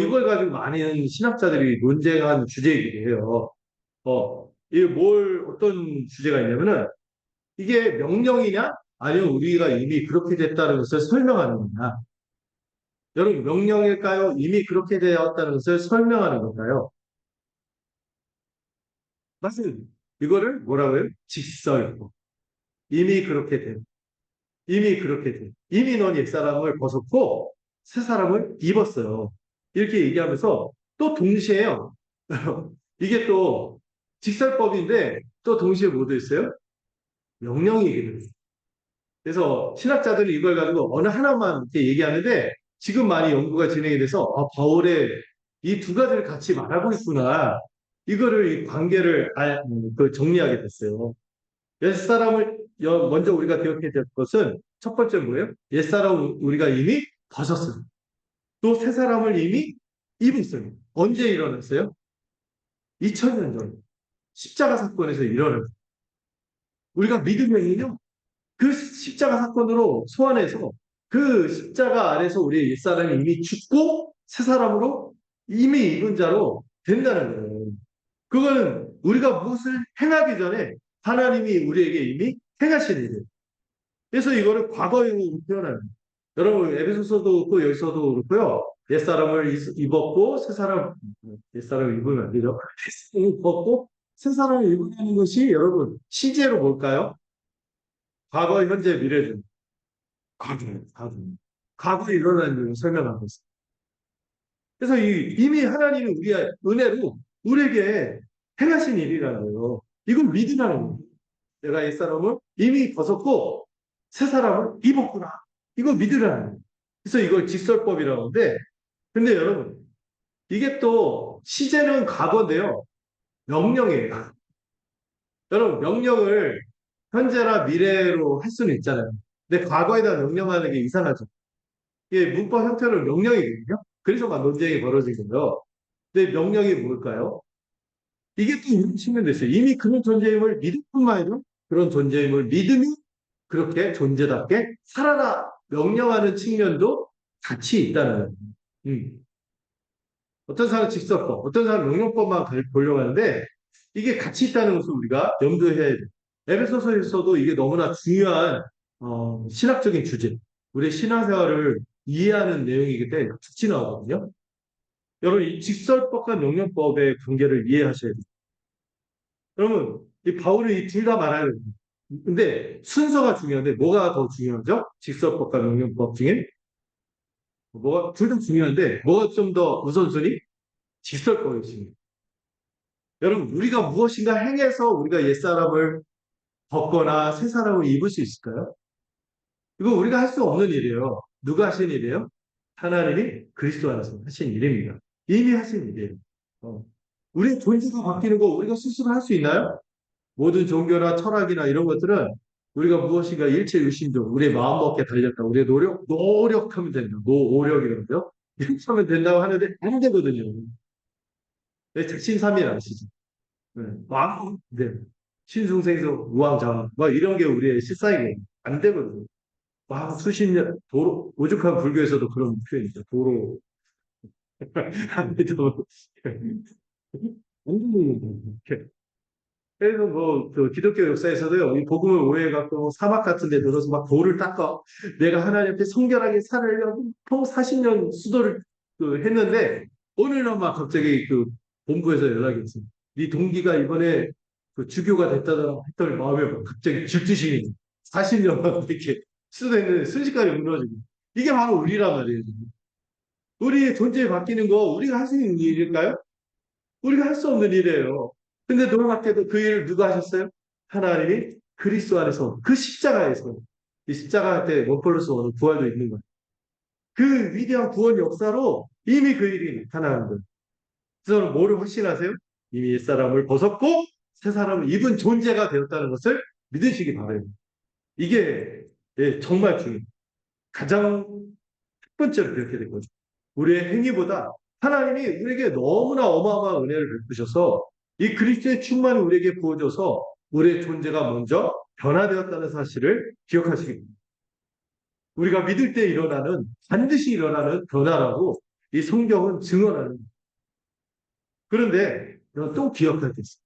이걸 가지고 많은 신학자들이 논쟁한 주제이기도 해요. 이게 어떤 주제가 있냐면은 이게 명령이냐? 아니면 우리가 이미 그렇게 됐다는 것을 설명하는 거냐? 여러분, 명령일까요? 이미 그렇게 되었다는 것을 설명하는 건가요? 맞습니다. 이거를 뭐라고 해요? 직설이고. 이미 그렇게 된. 이미 그렇게 된. 이미 넌 옛사람을 벗었고 새 사람을 입었어요. 이렇게 얘기하면서 또 동시에요. 이게 또 직설법인데 또 동시에 뭐도 있어요? 명령이기도 해요. 그래서 신학자들은 이걸 가지고 어느 하나만 이렇게 얘기하는데 지금 많이 연구가 진행이 돼서 바울의 이 두 가지를 같이 말하고 있구나. 이거를 이 관계를 정리하게 됐어요. 옛사람을 먼저 우리가 기억해야 될 것은 첫 번째 뭐예요? 옛사람을 우리가 이미 벗었어요. 또 새 사람을 이미 입었어요. 언제 일어났어요? 2000년 전 십자가 사건에서 일어났어요. 우리가 믿으면요. 그 십자가 사건으로 소환해서 그 십자가 아래서 우리의 옛사람이 이미 죽고 새 사람으로 이미 입은 자로 된다는 거예요. 그거는 우리가 무엇을 행하기 전에 하나님이 우리에게 이미 행하신 일이에요. 그래서 이거를 과거형으로 표현하는 거예요. 여러분 에베소서도 그렇고 여기서도 그렇고요. 옛사람을 입었고 새 사람 옛사람을 입으면 안 되죠. 입었고 새 사람을 입으라는 것이 여러분 시제로 뭘까요? 과거, 현재, 미래죠. 과거에 일어난 일을 설명하고 있어요. 그래서 이미 하나님이 우리의 은혜로 우리에게 행하신 일이라는 거예요. 이걸 믿으라는 거예요. 내가 옛사람을 이미 벗었고 새 사람을 입었구나. 이거 믿으라는 거예요. 그래서 이걸 직설법이라고 하는데 근데 여러분 이게 또 시제는 과거인데요. 명령이에요. 여러분 명령을 현재나 미래로 할 수는 있잖아요. 근데 과거에다 명령하는 게 이상하죠. 이게 문법 형태로 명령이거든요. 그래서 막 논쟁이 벌어진 거예요. 근데 명령이 뭘까요? 이게 또 이런 측면도 있어요. 이미 그런 존재임을 믿을 뿐만 아니라 그런 존재임을 믿으면 그렇게 존재답게 살아라 명령하는 측면도 같이 있다는 거예요. 음. 어떤 사람은 직설법, 어떤 사람은 명령법만 보려고 하는데 이게 같이 있다는 것을 우리가 염두해야 돼요. 에베소서에서도 이게 너무나 중요한 신학적인 주제, 우리의 신앙생활을 이해하는 내용이기 때문에 같이 나오거든요. 여러분, 이 직설법과 명령법의 관계를 이해하셔야 돼요. 여러분, 이 바울이 이 둘 다 말하는 거예요. 근데 순서가 중요한데 뭐가 더 중요하죠? 직설법과 명령법 중에 뭐가 둘 다 중요한데 뭐가 좀 더 우선순위? 직설법이십니다. 여러분, 우리가 무엇인가 행해서 우리가 옛사람을 벗거나 새 사람을 입을 수 있을까요? 이거 우리가 할 수 없는 일이에요. 누가 하신 일이에요? 하나님이 그리스도 안에서 하신 일입니다. 이미 하신 일이에요. 어. 우리의 존재가 바뀌는 거 우리가 스스로 할 수 있나요? 모든 종교나 철학이나 이런 것들은 우리가 무엇인가 일체유심적 우리의 마음먹기에 달렸다. 우리의 노력하면 된다. 노력이라고요. 이렇게 하면 된다고 하는데 안 되거든요. 왜 작심삼일 아시죠? 네. 네. 신승생소 우왕좌왕 막 이런 게 우리의 실상이에요. 안 되거든요. 막 수십 년 도로 오죽한 불교에서도 그런 표현이죠. 도로 안 돼도 그래서 뭐, 그 기독교 역사에서도요, 이 복음을 오해해갖고 사막 같은 데 들어서 막 돌을 닦아. 내가 하나님 앞에 성결하게 살으려고 40년 수도를 했는데, 어느 날 막 갑자기 그 본부에서 연락이 왔어요. 네 동기가 이번에 그 주교가 됐다더라 했더니 마음에 막 갑자기 질투심이 40년 막 이렇게 수도했는데 순식간에 무너지고. 이게 바로 우리란 말이에요. 우리의 존재 바뀌는 거 우리가 할 수 있는 일일까요? 우리가 할 수 없는 일이에요. 근데 놀랍게도 그 일을 누가 하셨어요? 하나님이 그리스도 안에서 그 십자가에서 이 십자가 때 원폴로스 오는 부활도 있는 거예요. 그 위대한 구원 역사로 이미 그 일이 나타나는 거예요. 그래서 뭐를 확신하세요? 이미 옛사람을 벗었고 새 사람을 입은 존재가 되었다는 것을 믿으시기 바랍니다. 이게 정말 중요해요. 가장 첫 번째로 그렇게 된 거죠. 우리의 행위보다 하나님이 우리에게 너무나 어마어마한 은혜를 베푸셔서 이 그리스도의 충만이 우리에게 부어져서 우리의 존재가 먼저 변화되었다는 사실을 기억하시기 바랍니다. 우리가 믿을 때 일어나는 반드시 일어나는 변화라고 이 성경은 증언하는 거예요. 그런데 또 기억할 게 있어요.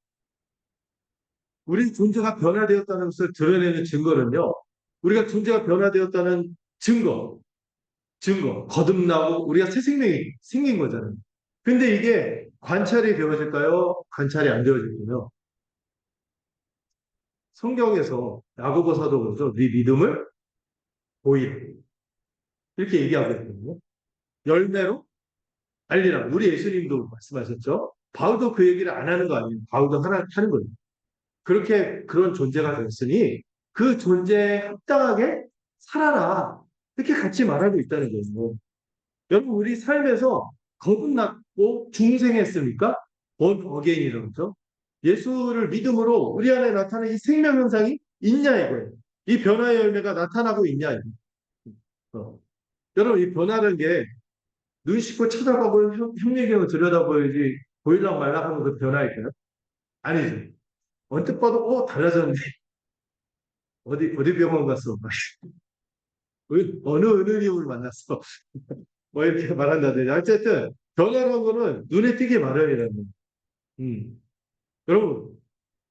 우리 존재가 변화되었다는 것을 드러내는 증거는요. 우리가 존재가 변화되었다는 거듭나고 우리가 새 생명이 생긴 거잖아요. 근데 이게 관찰이 되어질까요? 관찰이 안 되어질까요? 성경에서 야고보 사도 그러죠. 네 믿음을 보이라. 이렇게 얘기하고 있거든요. 열매로 알리라. 우리 예수님도 말씀하셨죠. 바울도 그 얘기를 안 하는 거 아니에요. 바울도 하나 하는 거예요. 그렇게 그런 존재가 됐으니 그 존재에 합당하게 살아라. 이렇게 같이 말하고 있다는 거예요. 여러분, 우리 삶에서 거듭났고 중생했습니까? 본 어게인이라고 그러죠. 예수를 믿음으로 우리 안에 나타나는 이 생명 현상이 있냐 이거예요. 이 변화의 열매가 나타나고 있냐 이거예요. 어. 여러분, 이 변화라는 게 눈 씻고 쳐다보고 흉내경을 들여다보야지 보일랑 말랑 하는 그 변화일까요? 아니죠. 언뜻 봐도 달라졌는데 어디 병원 갔어? 어느 의원을 만났어? 뭐 이렇게 말한다든지. 어쨌든 변화라는 거는 눈에 띄게 마련이라는 거예요. 음. 여러분,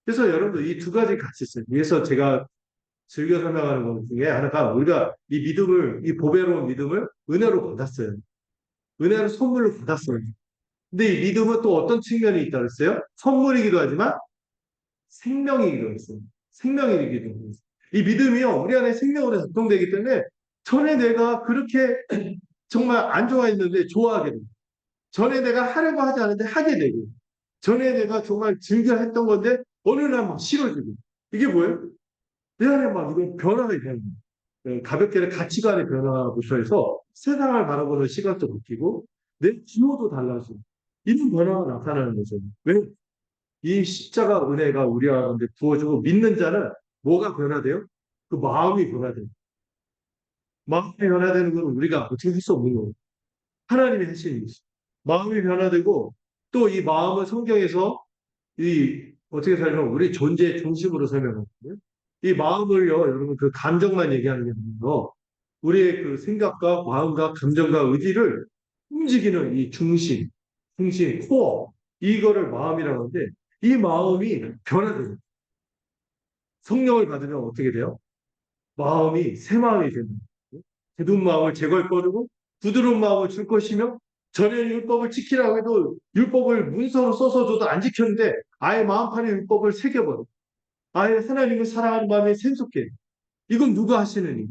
그래서 여러분들 이 두 가지 같이 있어요. 그래서 제가 즐겨 설명하는 것 중에 하나가 우리가 이 믿음을, 이 보배로운 믿음을 은혜로 받았어요. 은혜로 선물로 받았어요. 근데 이 믿음은 또 어떤 측면이 있다고 했어요? 선물이기도 하지만 생명이기도 했어요. 생명이기도 했어요. 이 믿음이요, 우리 안에 생명으로 작동되기 때문에 전에 내가 그렇게 정말 안 좋아했는데 좋아하게 돼요. 전에 내가 하려고 하지 않은데 하게 되고, 전에 내가 정말 즐겨 했던 건데 어느 날 막 싫어지고. 이게 뭐예요? 내 안에 막 이런 변화가 되는 거예요. 가볍게 가치관의 변화부터 해서 세상을 바라보는 시각도 바뀌고 내 기호도 달라지고 이런 변화가 나타나는 거죠. 왜? 이 십자가 은혜가 우리 가운데 부어주고 믿는 자는 뭐가 변화돼요? 그 마음이 변화돼요. 마음이 변화되는 건 우리가 어떻게 할 수 없는 거예요. 하나님이 하시는 것이. 마음이 변화되고 또 이 마음을 성경에서 이 어떻게 설명? 우리 존재의 중심으로 설명하거든요. 이 마음을요, 여러분 그 감정만 얘기하는 게 아니고 우리의 그 생각과 마음과 감정과 의지를 움직이는 이 중심, 코어 이거를 마음이라고 하는데 이 마음이 변화돼요. 성령을 받으면 어떻게 돼요? 마음이 새 마음이 됩니다. 굳은 마음을 제거할 거고 부드러운 마음을 줄 것이며 전에는 율법을 지키라고 해도 율법을 문서로 써서 줘도 안 지켰는데 아예 마음판에 율법을 새겨버려. 아예 하나님을 사랑하는 마음에 샘솟게. 이건 누가 하시는 일?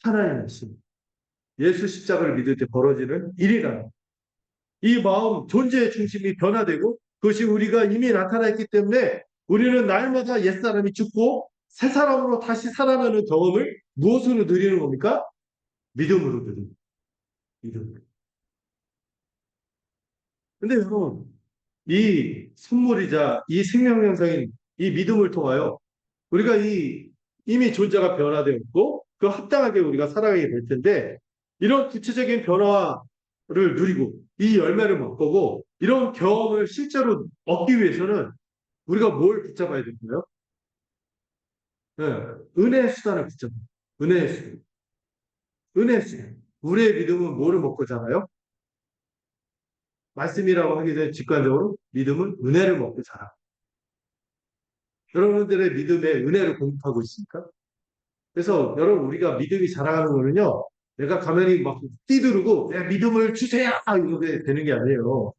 하나님 하시는. 예수 십자가를 믿을 때 벌어지는 일이다. 이 마음, 존재의 중심이 변화되고 그것이 우리가 이미 나타났기 때문에 우리는 날마다 옛사람이 죽고 새 사람으로 다시 살아나는 경험을 무엇으로 누리는 겁니까? 믿음으로 누리는 믿음. 근데 여러분, 이 선물이자 이 생명 현상인 이 믿음을 통하여 우리가 이미 존재가 변화되었고 그 합당하게 우리가 살아가게 될 텐데 이런 구체적인 변화를 누리고 이 열매를 맛보고 이런 경험을 실제로 얻기 위해서는 우리가 뭘 붙잡아야 될까요? 네, 은혜의 수단을 붙잡아요. 은혜의 수단. 은혜의 수단. 우리의 믿음은 뭐를 먹고 자라요? 말씀이라고 하기 전에 직관적으로 믿음은 은혜를 먹고 자라. 여러분들의 믿음에 은혜를 공급하고 있습니까? 그래서 여러분 우리가 믿음이 자라가는 거는요. 내가 가만히 막 뛰두르고 내 믿음을 주세요 이렇게 되는 게 아니에요.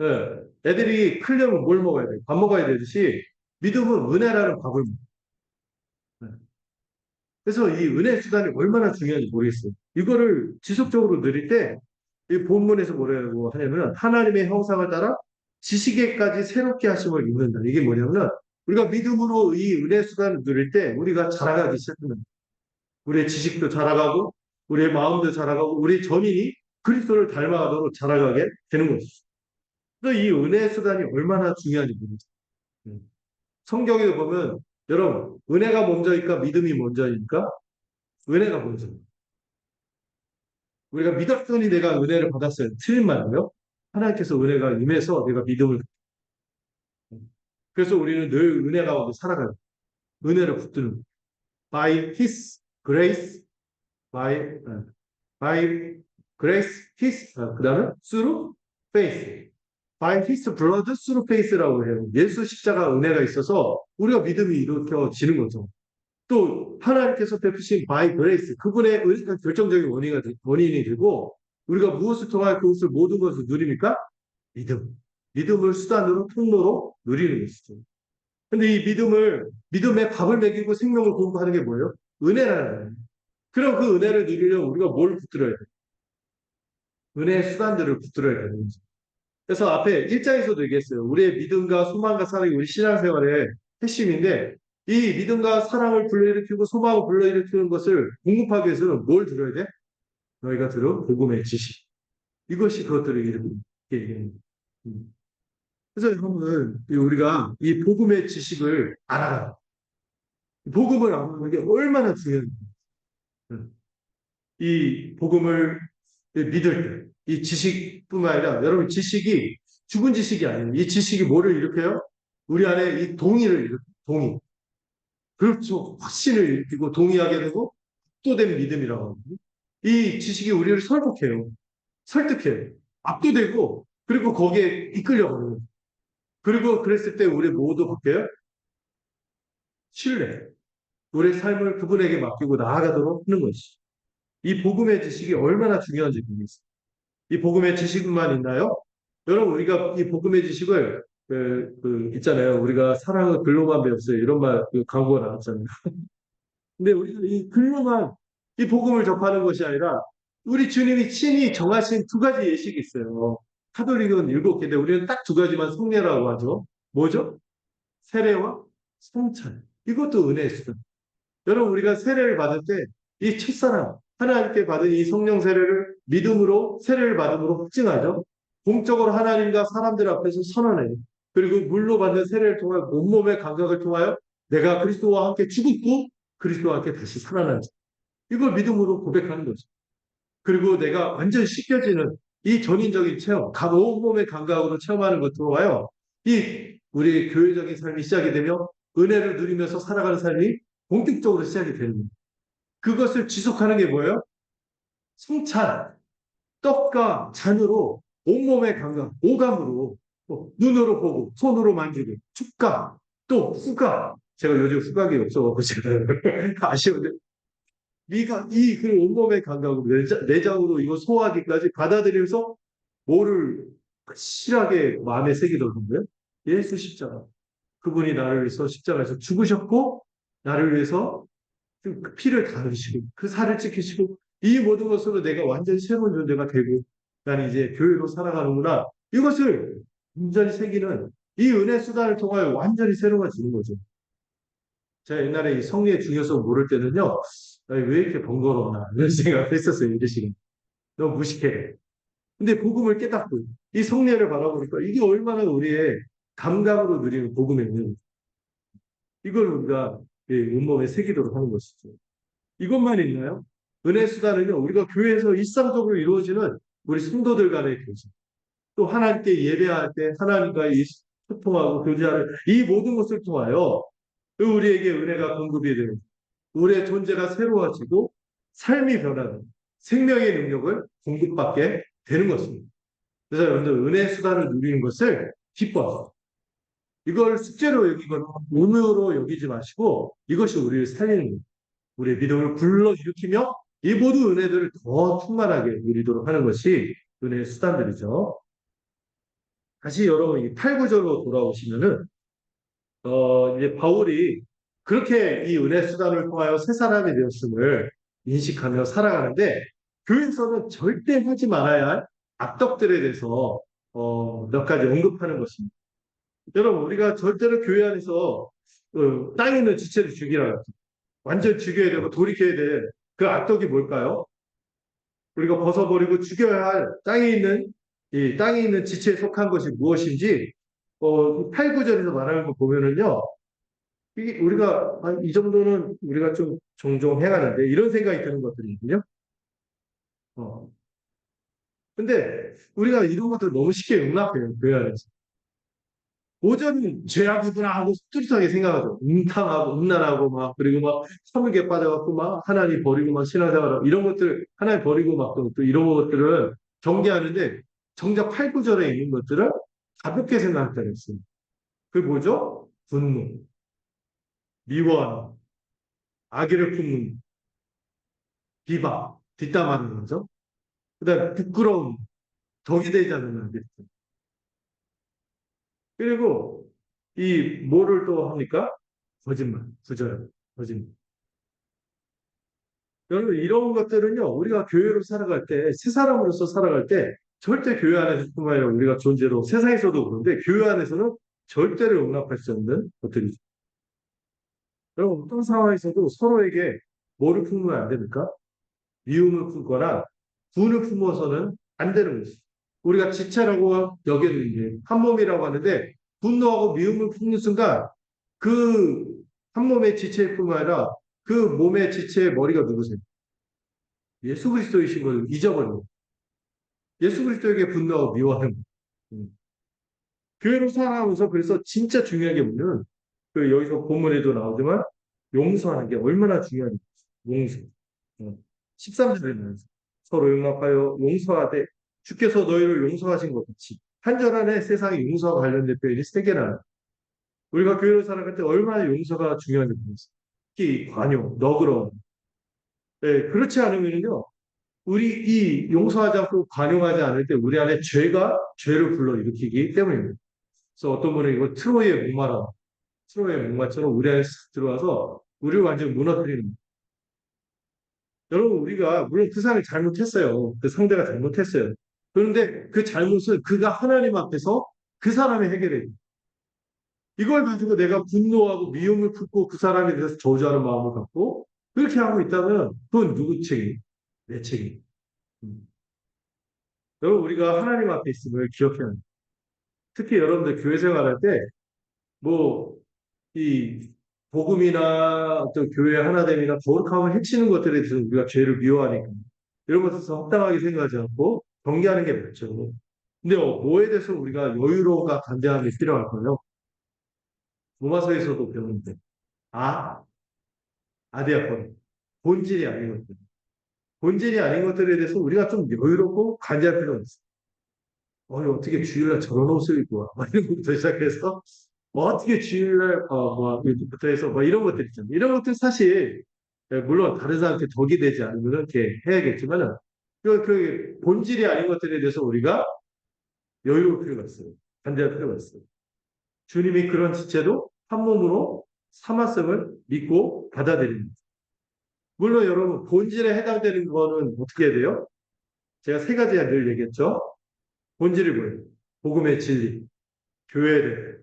예. 애들이 크려면 뭘 먹어야 돼요? 밥 먹어야 되듯이 믿음은 은혜라는 밥을 먹어요. 예. 그래서 이 은혜 수단이 얼마나 중요한지 모르겠어요. 이거를 지속적으로 누릴 때 이 본문에서 뭐라고 하냐면 하나님의 형상을 따라 지식에까지 새롭게 하심을 입는다. 이게 뭐냐면 우리가 믿음으로 이 은혜 수단을 누릴 때 우리가 자라가기 시작합니다. 우리의 지식도 자라가고 우리의 마음도 자라가고 우리 전인이 그리스도를 닮아가도록 자라가게 되는 것이죠. 그래서 이 은혜의 수단이 얼마나 중요한지 모르겠어요. 성경에 보면 여러분 은혜가 먼저일까 믿음이 먼저입니까? 은혜가 먼저입니다. 우리가 믿었더니 내가 은혜를 받았어요. 틀린 말이고요. 하나님께서 은혜가 임해서 내가 믿음을 그래서 우리는 늘 은혜 가운데 살아가요. 은혜를 붙드는 by His grace, by grace, His 그 다음에 through faith. by His blood through faith라고 해요. 예수 십자가 은혜가 있어서 우리가 믿음이 이루어지는 거죠. 또 하나님께서 베푸신 by grace 그분의 은혜가 결정적인 원인이 되고 우리가 무엇을 통하여 그것을 모든 것을 누립니까? 믿음. 믿음을 수단으로 통로로 누리는 것이죠. 근데 이 믿음의 밥을 먹이고 생명을 공부하는 게 뭐예요? 은혜라는 거예요. 그럼 그 은혜를 누리려면 우리가 뭘 붙들어야 돼요? 은혜의 수단들을 붙들어야 되는 거죠. 그래서 앞에 1장에서도 얘기했어요. 우리의 믿음과 소망과 사랑이 우리 신앙생활의 핵심인데 이 믿음과 사랑을 불러일으키고 소망을 불러일으키는 것을 공급하기 위해서는 뭘 들어야 돼? 너희가 들은 복음의 지식. 이것이 그것들을 얘기하는 거예요. 그래서 여러분, 우리가 이 복음의 지식을 알아라. 복음을 아는 게 얼마나 중요한지. 이 복음을 믿을 때, 이 지식뿐만 아니라 여러분 지식이 죽은 지식이 아니에요. 이 지식이 뭐를 일으켜요? 우리 안에 이 동의를 일으켜요. 동의. 그렇죠. 확신을 일으키고 동의하게 되고 압도된 믿음이라고 하거든요. 이 지식이 우리를 설득해요. 설득해요. 압도되고 그리고 거기에 이끌려버려요. 그리고 그랬을 때 우리 모두 바뀌어요? 신뢰. 우리의 삶을 그분에게 맡기고 나아가도록 하는 것이. 이 복음의 지식이 얼마나 중요한지 모르겠어요. 이 복음의 지식만 있나요? 여러분, 우리가 이 복음의 지식을, 있잖아요. 우리가 사랑을 글로만 배웠어요. 이런 말, 광고가 나왔잖아요. 근데 우리가 이 글로만 이 복음을 접하는 것이 아니라 우리 주님이 친히 정하신 두 가지 예식이 있어요. 카톨릭은 7개인데 우리는 딱 두 가지만 성례라고 하죠. 뭐죠? 세례와 성찬. 이것도 은혜의 수단. 여러분, 우리가 세례를 받을 때 이 첫사랑, 하나님께 받은 이 성령 세례를 믿음으로 세례를 받음으로 확증하죠. 공적으로 하나님과 사람들 앞에서 선언해요. 그리고 물로 받는 세례를 통해 온몸의 감각을 통하여 내가 그리스도와 함께 죽었고 그리스도와 함께 다시 살아난다. 이걸 믿음으로 고백하는 거죠. 그리고 내가 완전히 씻겨지는 이 전인적인 체험, 온몸의 감각으로 체험하는 것으로 하여 이 우리 교회적인 삶이 시작이 되며 은혜를 누리면서 살아가는 삶이 본격적으로 시작이 되는 거예요. 그것을 지속하는 게 뭐예요? 성찬, 떡과 잔으로 온몸의 감각, 오감으로 눈으로 보고 손으로 만지고触감, 또 후각. 제가 요즘 후각이 없어가지고 제가 아쉬운데 네가 이 그 온몸의 감각으로 내장으로 이거 소화하기까지 받아들이면서 뭐를 확실하게 마음에 새기더라는 거예요. 예수 십자가. 그분이 나를 위해서 십자가에서 죽으셨고 나를 위해서 그 피를 다 흘리시고 그 살을 찢기시고 이 모든 것으로 내가 완전히 새로운 존재가 되고 나는 이제 교회로 살아가는구나. 이것을 완전히 새기는 이 은혜 수단을 통하여 완전히 새로워지는 거죠. 제가 옛날에 이 성리의 중요성을 모를 때는요, 왜 이렇게 번거로우나 이런 생각을 했었어요. 이런 식으로. 너무 무식해. 근데 복음을 깨닫고 이 성례를 바라보니까 이게 얼마나 우리의 감각으로 누리는 복음이면 이걸 우리가 온몸에 새기도록 하는 것이죠. 이것만 있나요? 은혜 수단은요, 우리가 교회에서 일상적으로 이루어지는 우리 성도들 간의 교제, 또 하나님께 예배할 때 하나님과의 소통하고 교제하는 이 모든 것을 통하여 우리에게 은혜가 공급이 되는 우리의 존재가 새로워지고 삶이 변하는 생명의 능력을 공급받게 되는 것입니다. 그래서 여러분들 은혜 수단을 누리는 것을 기뻐하세요. 이걸 숙제로 여기거나 의무로 여기지 마시고 이것이 우리를 살리는 거예요. 우리의 믿음을 불러일으키며 이 모든 은혜들을 더 충만하게 누리도록 하는 것이 은혜의 수단들이죠. 다시 여러분 이 8, 9절로 돌아오시면은 이제 바울이 그렇게 이 은혜 수단을 통하여 새 사람이 되었음을 인식하며 살아가는데 교회에서는 절대 하지 말아야 할 악덕들에 대해서 몇 가지 언급하는 것입니다. 여러분 우리가 절대로 교회 안에서 땅에 있는 지체를 죽이라 완전 죽여야 되고 돌이켜야 될 그 악덕이 뭘까요? 우리가 벗어버리고 죽여야 할 땅에 있는 이 땅에 있는 지체에 속한 것이 무엇인지 8, 9절에서 말하는 거 보면은요. 우리가 이 정도는 우리가 좀 종종 해가는데 이런 생각이 드는 것들이거든요. 어. 근데 우리가 이런 것들 너무 쉽게 용납해요. 교회 안에서. 오전은 죄악이구나 하고 뚜렷하게 생각하죠. 음탕하고 음란하고 막 그리고 막 사물개 빠져갖고 막 하나님 버리고 막 신앙생활하고 이런 것들 하나님 버리고 막 또 이런 것들을 경계하는데 정작 8, 9절에 있는 것들을 가볍게 생각할 때가 있습니다. 그게 뭐죠? 분노, 미워함, 악의를 품는 비방, 뒷담화하는 거죠. 그다음 부끄러움, 덕이 되지 않는 안 됐죠. 그리고 이 뭐를 또 합니까? 거짓말, 부절, 거짓말. 여러분 이런 것들은요 우리가 교회로 살아갈 때 새 사람으로서 살아갈 때 절대 교회 안에서뿐만 아니라 우리가 존재로 세상에서도 그런데 교회 안에서는 절대로 용납할 수 없는 것들이죠. 여러분, 어떤 상황에서도 서로에게 뭐를 품으면 안 됩니까? 미움을 품거나 분을 품어서는 안 되는 거지. 우리가 지체라고 여기는 게 한 몸이라고 하는데 분노하고 미움을 품는 순간 그 한 몸의 지체일 뿐만 아니라 그 몸의 지체의 머리가 누구세요? 예수 그리스도이신 걸 잊어버리고 예수 그리스도에게 분노하고 미워하는 거예요. 교회로 살아가면서 그래서 진짜 중요한 게 뭐냐면 그 여기서 본문에도 나오지만 용서하는 게 얼마나 중요한지 용서. 13절에는 서로 용납하여 용서하되 주께서 너희를 용서하신 것 같이 한 절 안에 세상에 용서와 관련된 표현이 세 개나 우리가 교회로 살아갈 때 얼마나 용서가 중요한지 모르겠어요. 특히 관용, 너그러움. 네, 그렇지 않으면요 우리 이 용서하지 않고 관용하지 않을 때 우리 안에 죄가 죄를 불러일으키기 때문입니다. 그래서 어떤 분은 이거 트로이의 목마라 트로이의 목마처럼 우리 안에 싹 들어와서 우리를 완전 무너뜨리는 거예요. 여러분 우리가 물론 그 사람이 잘못했어요. 그 상대가 잘못했어요. 그런데 그 잘못을 그가 하나님 앞에서 그 사람이 해결해요. 이걸 가지고 내가 분노하고 미움을 품고 그 사람에 대해서 저주하는 마음을 갖고 그렇게 하고 있다면 그건 누구 책임? 내 책임. 음. 여러분 우리가 하나님 앞에 있음을 기억해야 합니다. 특히 여러분들 교회 생활할 때 뭐 이 복음이나 어떤 교회 하나됨이나 거룩함을 해치는 것들에 대해서 우리가 죄를 미워하니까 이런 것에서 합당하게 생각하지 않고 경계하는 게 맞죠. 근데 뭐에 대해서 우리가 여유로움과 담대함이 필요할까요? 로마서에서도 배우는데 아디아폰 본질이 아닌 것들 본질이 아닌 것들에 대해서 우리가 좀 여유롭고 간제할 필요가 있어요. 어떻게 주일날 저런 옷을 입고 와? 막 이런 것부터 시작해서 어떻게 주일날 부터 해서 이런 것들 있잖아요. 이런 것들 사실 물론 다른 사람한테 덕이 되지 않으면 이렇게 해야겠지만은 그 본질이 아닌 것들에 대해서 우리가 여유로울 필요가 있어요. 간제할 필요가 있어요. 주님이 그런 지체도 한 몸으로 삼았음을 믿고 받아들입니다. 물론 여러분 본질에 해당되는 거는 어떻게 해야 돼요? 제가 세 가지 늘 얘기했죠. 본질이 뭐예요? 복음의 진리, 교회에 대해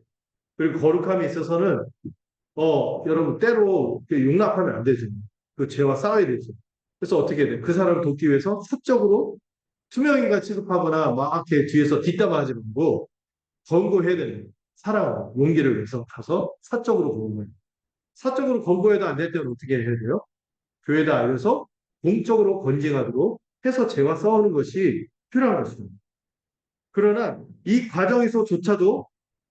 그리고 거룩함에 있어서는 여러분 때로 용납하면 안 되죠. 그 죄와 싸워야 되죠. 그래서 어떻게 돼? 그 사람을 돕기 위해서 사적으로 투명인간 취급하거나 막 이렇게 뒤에서 뒷담화하지 말고 권고해야 되는 거예요. 사랑하고 용기를 내서 가서 사적으로 권고해요. 사적으로 권고해도 안 될 때는 어떻게 해야 돼요? 교회에다 알려서 공적으로 건징하도록 해서 죄와 싸우는 것이 필요한 것입니다. 그러나 이 과정에서조차도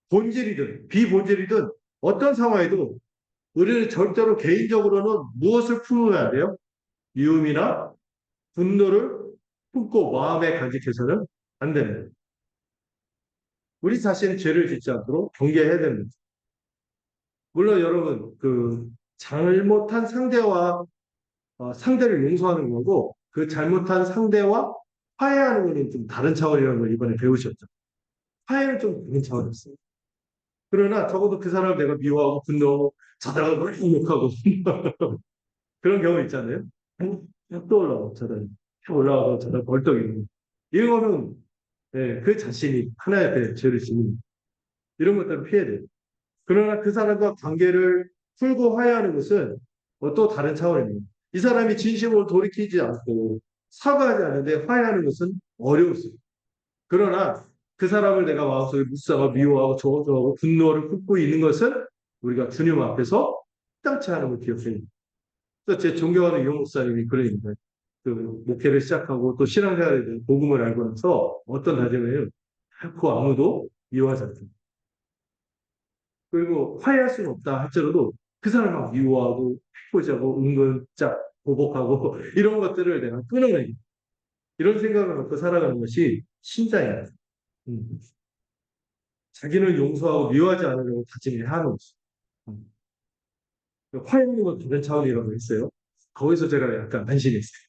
본질이든 비본질이든 어떤 상황에도 우리는 절대로 개인적으로는 무엇을 품으면 안 돼요? 미움이나 분노를 품고 마음에 간직해서는 안 됩니다. 우리 자신 죄를 짓지 않도록 경계해야 됩니다. 물론 여러분 그 잘못한 상대와 상대를 용서하는 거고 그 잘못한 상대와 화해하는 거는 좀 다른 차원이라는 걸 이번에 배우셨죠. 화해는 좀 다른 차원이었어요. 그러나 적어도 그 사람을 내가 미워하고 분노하고 자다가 막 욕하고 그런 경우 있잖아요. 또 올라가고 자다 올라가고 자다 벌떡 일어나고 이거는 그 자신이 하나의 죄를 지는 이런 것들을 피해야 돼요. 그러나 그 사람과 관계를 풀고 화해하는 것은 또 다른 차원입니다. 이 사람이 진심으로 돌이키지 않고 사과하지 않는데 화해하는 것은 어려웠어요. 그러나 그 사람을 내가 마음속에 묵상하고 미워하고 저주하고 분노를 품고 있는 것은 우리가 주님 앞에서 합당치 않은 걸 기억해야 됩니다. 그래서 제 존경하는 이용 목사님이 그러니까 그 목회를 시작하고 또 신앙생활에 대한 복음을 알고 나서 어떤 다짐을 그 아무도 미워하지 않습니다. 그리고 화해할 수는 없다 할지라도 그 사람을 막 미워하고 해코지하고 은근짝 보복하고 이런 것들을 내가 끊어내기 이런 생각을 갖고 살아가는 것이 신자예요. 음. 자기는 용서하고 미워하지 않으려고 다짐을 하는 거죠. 음. 화해하는 건 다른 차원이라고 했어요. 거기서 제가 약간 안심했어요.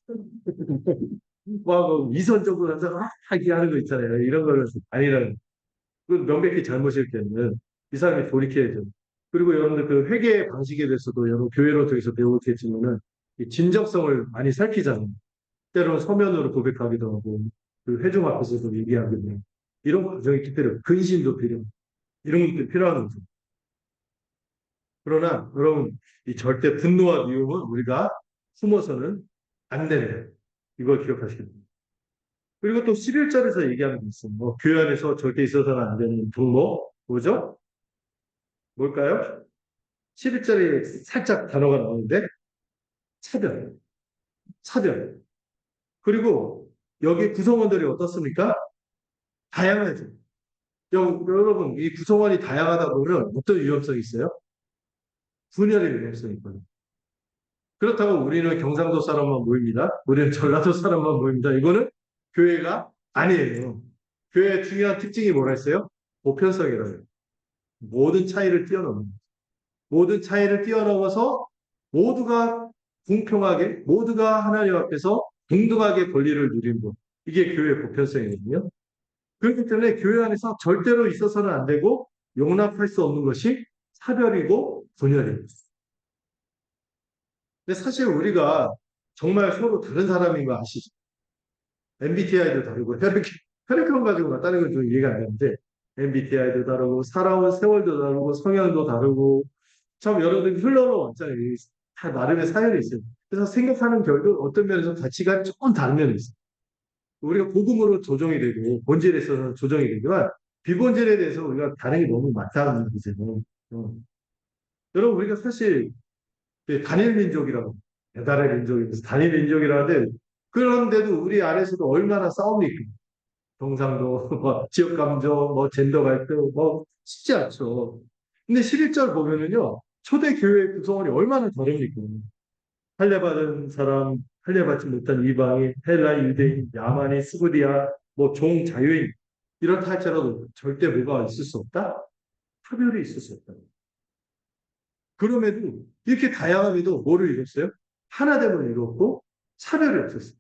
뭐 위선적으로 하기 하는 거 있잖아요. 이런 거는 아니라는. 그 명백히 잘못일 때는 이 사람이 돌이켜야죠. 그리고 여러분들 그 회계 방식에 대해서도 여러분 교회로 통해서 배우겠지만은 진정성을 많이 살피잖아요. 때로는 서면으로 고백하기도 하고 그 회중 앞에서도 얘기하기도 하고 이런 과정이 필요해요. 근심도 필요해요. 이런 것도 필요한 거죠. 그러나 여러분, 이 절대 분노와 미움은 우리가 숨어서는 안 되는 이걸 기억하시기 바랍니다. 그리고 또 11절에서 얘기하는 게 있어요. 뭐 교회 안에서 절대 있어서는 안 되는 종목 뭐죠? 뭘까요? 11절에 살짝 단어가 나오는데 차별, 차별. 그리고 여기 구성원들이 어떻습니까? 다양하죠. 여러분, 이 구성원이 다양하다 보면 어떤 위험성이 있어요? 분열의 위험성이 있거든요. 그렇다고 우리는 경상도 사람만 모입니다. 우리는 전라도 사람만 모입니다. 이거는 교회가 아니에요. 교회의 중요한 특징이 뭐라 했어요? 보편성이라고 해요. 모든 차이를 뛰어넘는 모든 차이를 뛰어넘어서 모두가 공평하게 모두가 하나님 앞에서 동등하게 권리를 누리는 것. 이게 교회의 보편성이거든요. 그렇기 때문에 교회 안에서 절대로 있어서는 안 되고 용납할 수 없는 것이 차별이고 분열입니다. 근데 사실 우리가 정말 서로 다른 사람인 거 아시죠? MBTI도 다르고 혈액형 가지고 맞다는 건 좀 이해가 안 되는데 MBTI도 다르고 살아온 세월도 다르고 성향도 다르고 참 여러분 흘러왔잖아요. 다 나름의 사연이 있어요. 그래서 생각하는 결도 어떤 면에서 가치가 조금 다른 면이 있어요. 우리가 복음으로 조정이 되고 본질에 있어서는 조정이 되지만 비본질에 대해서 우리가 다른 게 너무 많다는 얘기죠. 여러분 우리가 사실 단일 민족이라고 배달의 민족이면서 단일 민족이라는데 그런데도 우리 안에서도 얼마나 싸움이 있고 경상도 뭐 지역 감정 뭐 젠더 갈등 뭐 쉽지 않죠. 근데 11절 보면은요 초대 교회 구성원이 얼마나 다릅니까? 할례받은 사람, 할례받지 못한 이방인, 헬라 유대인, 야만인, 스구디아, 뭐 종, 자유인 이렇다 할지라도 절대 뭐가 있을 수 없다? 차별이 있을 수 없다. 그럼에도 이렇게 다양함에도 뭐를 이뤘어요? 하나됨을 이뤘고 차별이 없었어요.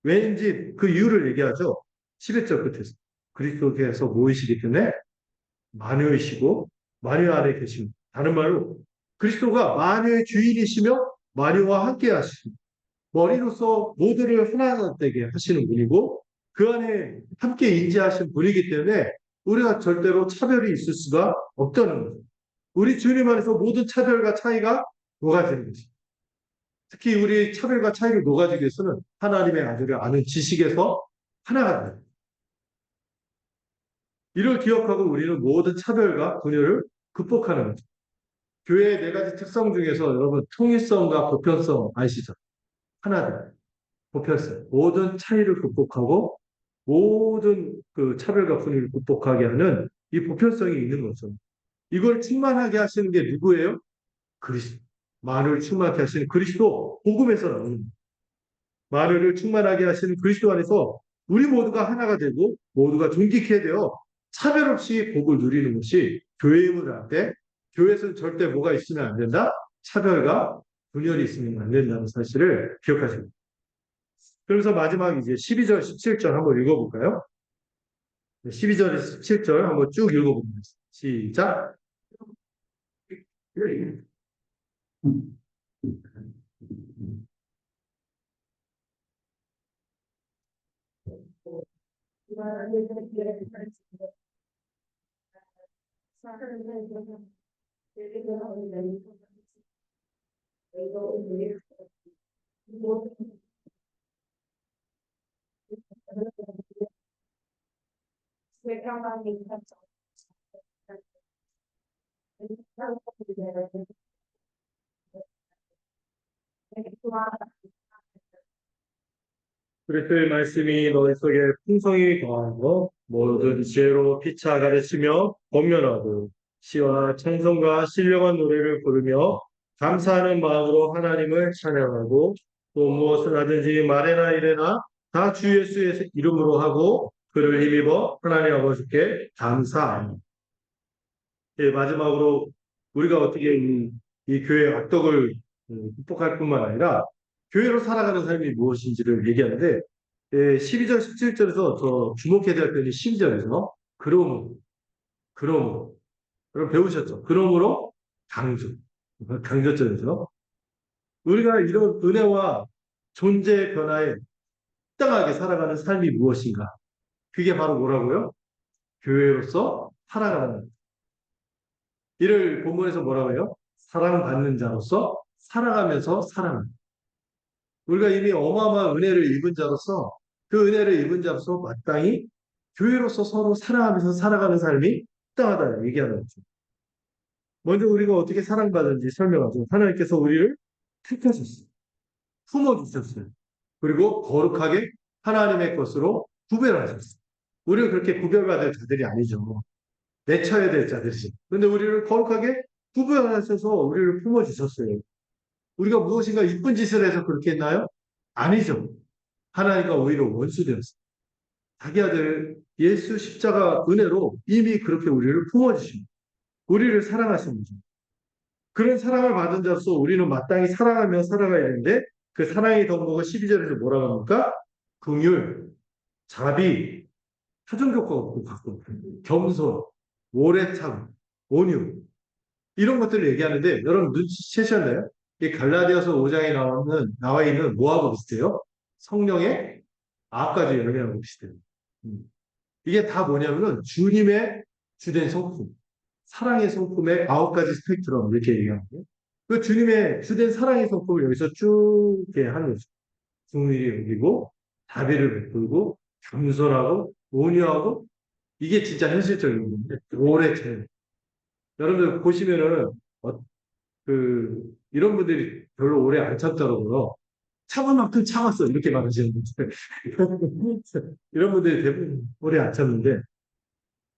왠지 그 이유를 얘기하죠. 11절 끝에서. 그리스도께서 모이시기 때문에 만유이시고 만유 안에 계십니다. 다른 말로 그리스도가 만유의 주인이시며 만유와 함께 하십니다. 머리로서 모두를 하나 되게 하시는 분이고 그 안에 함께 인지하신 분이기 때문에 우리가 절대로 차별이 있을 수가 없다는 거죠. 우리 주님 안에서 모든 차별과 차이가 녹아지는 것입니다. 특히 우리 차별과 차이를 녹아지기 위해서는 하나님의 아들을 아는 지식에서 하나가 됩니다. 이를 기억하고 우리는 모든 차별과 분열을 극복하는 거죠. 교회의 네 가지 특성 중에서 여러분 통일성과 보편성 아시죠? 하나다. 보편성. 모든 차이를 극복하고 모든 그 차별과 분위기를 극복하게 하는 이 보편성이 있는 거죠. 이걸 충만하게 하시는 게 누구예요? 그리스도. 만유를 충만하게 하시는 그리스도 복음에서 나오는 만유를 충만하게 하시는 그리스도 안에서 우리 모두가 하나가 되고 모두가 존귀케 되어 차별 없이 복을 누리는 것이 교회임을 할 때 교회에서는 절대 뭐가 있으면 안 된다? 차별과 분열이 있으면 안 된다는 사실을 기억하십니다. 그래서 마지막 이제 12절, 17절 한번 읽어볼까요? 12절에서 17절 한번 쭉 읽어보겠습니다. 시작. 그리스도의 말씀이 너희 속에 풍성히 더하고 모든 지혜로 피차 가르치며 권면하고 시와 찬송과 신령한 노래를 부르며 감사하는 마음으로 하나님을 찬양하고 또 무엇을 하든지 말에나 이래나 다 주 예수의 이름으로 하고 그를 힘입어 하나님 아버지께 감사합니다. 예, 마지막으로 우리가 어떻게 이 교회의 악덕을 극복할 뿐만 아니라 교회로 살아가는 삶이 무엇인지를 얘기하는데 12절, 17절에서 저 주목해야 될 표현이 12절에서 그러므로 여러분 배우셨죠? 그러므로 강조점에서 우리가 이런 은혜와 존재의 변화에 합당하게 살아가는 삶이 무엇인가? 그게 바로 뭐라고요? 교회로서 살아가는 이를 본문에서 뭐라고 해요? 사랑받는 자로서 살아가면서 사랑합니다. 우리가 이미 어마어마한 은혜를 입은 자로서 그 은혜를 입은 자로서 마땅히 교회로서 서로 사랑하면서 살아가는 삶이 합당하다 얘기하는 거죠. 먼저 우리가 어떻게 사랑받은지 설명하죠. 하나님께서 우리를 택하셨어요. 품어주셨어요. 그리고 거룩하게 하나님의 것으로 구별하셨어요. 우리는 그렇게 구별받을 자들이 아니죠. 내쳐야 될 자들이죠. 그런데 우리를 거룩하게 구별하셔서 우리를 품어주셨어요. 우리가 무엇인가 이쁜 짓을 해서 그렇게 했나요? 아니죠. 하나님과 오히려 원수 되었어요. 자기 아들 예수 십자가 은혜로 이미 그렇게 우리를 품어주십니다. 우리를 사랑하신 거죠. 그런 사랑을 받은 자로서 우리는 마땅히 사랑하며 살아가야 하는데 그 사랑의 덕목을 12절에서 뭐라고 합니까? 긍휼, 자비, 타종교과 갖고 겸손, 오래 참, 온유 이런 것들을 얘기하는데 여러분 눈치채셨나요? 이 갈라디아서 5장에 나와 있는 뭐하고 비슷해요? 성령의 9가지 열매하고 비슷해요. 음. 이게 다 뭐냐면은 주님의 주된 성품, 사랑의 성품의 9가지 스펙트럼 이렇게 얘기하거든요. 그 주님의 주된 사랑의 성품을 여기서 쭉 이렇게 하는 거죠. 긍휼히 여기고 자비를 베풀고 겸손하고 온유하고 이게 진짜 현실적인 건데 오래 참요. 여러분들 보시면은 이런 분들이 별로 오래 안 참더라고요. 참을 만큼 참았어 이렇게 말하시는 분들 이런 분들이 대부분 오래 안 참는데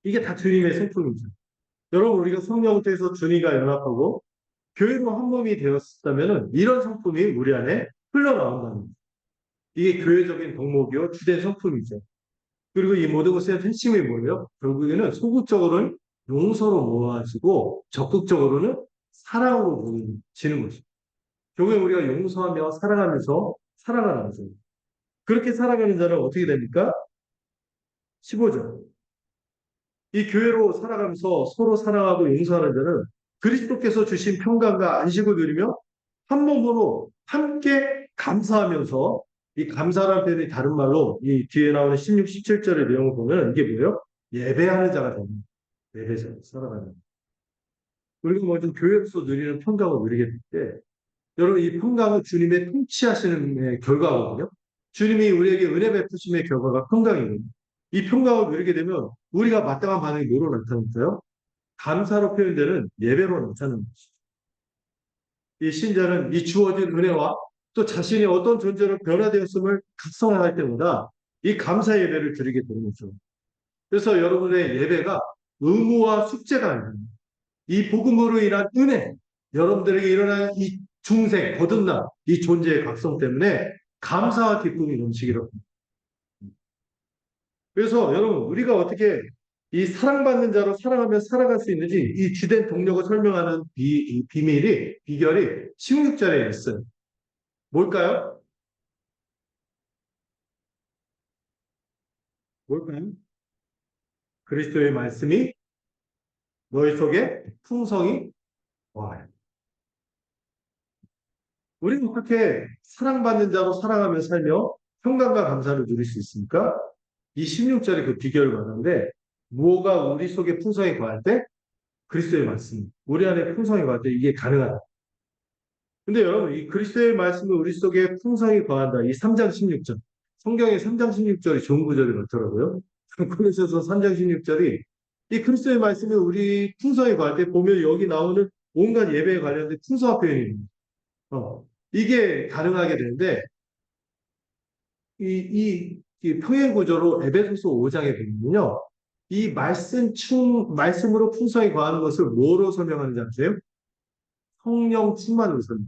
이게 다 주님의 성품이죠. 여러분 우리가 성령을 통해서 주님과 연합하고 교회로 한 몸이 되었다면 이런 성품이 우리 안에 흘러나온다는 거예요. 이게 교회적인 덕목이요 주된 성품이죠. 그리고 이 모든 것의 핵심이 뭐예요? 결국에는 소극적으로는 용서로 모아지고 적극적으로는 사랑으로 모아지는 것이죠. 결국에 우리가 용서하며 사랑하면서 살아가는 거죠. 그렇게 살아가는 자는 어떻게 됩니까? 15절. 이 교회로 살아가면서 서로 사랑하고 용서하는 자는 그리스도께서 주신 평강과 안식을 누리며 한 몸으로 함께 감사하면서 이 감사라는 표현이 다른 말로 이 뒤에 나오는 16, 17절의 내용을 보면 이게 뭐예요? 예배하는 자가 됩니다. 예배자, 살아가는. 우리가 뭐 좀 교회로서 누리는 평강을 누리게 될 때, 여러분 이 평강은 주님의 통치하시는 결과거든요. 주님이 우리에게 은혜 베푸심의 결과가 평강이거든요. 이 평강을 누리게 되면 우리가 마땅한 반응이 뭐로 나타날까요? 감사로 표현되는 예배로 나타나는 것이죠. 이 신자는 이 주어진 은혜와 또 자신이 어떤 존재로 변화되었음을 각성할 때마다 이 감사 예배를 드리게 되는 거죠. 그래서 여러분의 예배가 의무와 숙제가 아닙니다. 이 복음으로 인한 은혜, 여러분들에게 일어난 이 중생, 거듭남, 이 존재의 각성 때문에 감사와 기쁨이 넘치기를 합니다. 그래서 여러분, 우리가 어떻게 이 사랑받는 자로 살아가며 살아갈 수 있는지 이 주된 동력을 설명하는 이 비결이 16절에 있어요. 뭘까요? 뭘까요? 그리스도의 말씀이 너희 속에 풍성히 와. 우리는 어떻게 사랑받는 자로 살아가며 살며 평강과 감사를 누릴 수 있습니까? 이 16절에 그 비결을 말하는데 무엇가 우리 속에 풍성히 거할 때 그리스도의 말씀, 우리 안에 풍성히 거할 때 이게 가능하다. 근데 여러분 이 그리스도의 말씀이 우리 속에 풍성히 거한다. 이 3장 16절. 성경의 3장 16절이 좋은 구절이 많더라고요. 그래서 3장 16절이 이 그리스도의 말씀이 우리 풍성히 거할 때 보면 여기 나오는 온갖 예배에 관련된 풍성한 표현입니다. 이게 가능하게 되는데 이 평행 구조로 에베소서 5장에 보면요. 이 말씀으로 풍성히 거하는 것을 뭐로 설명하는지 아세요? 성령 충만으로 설명.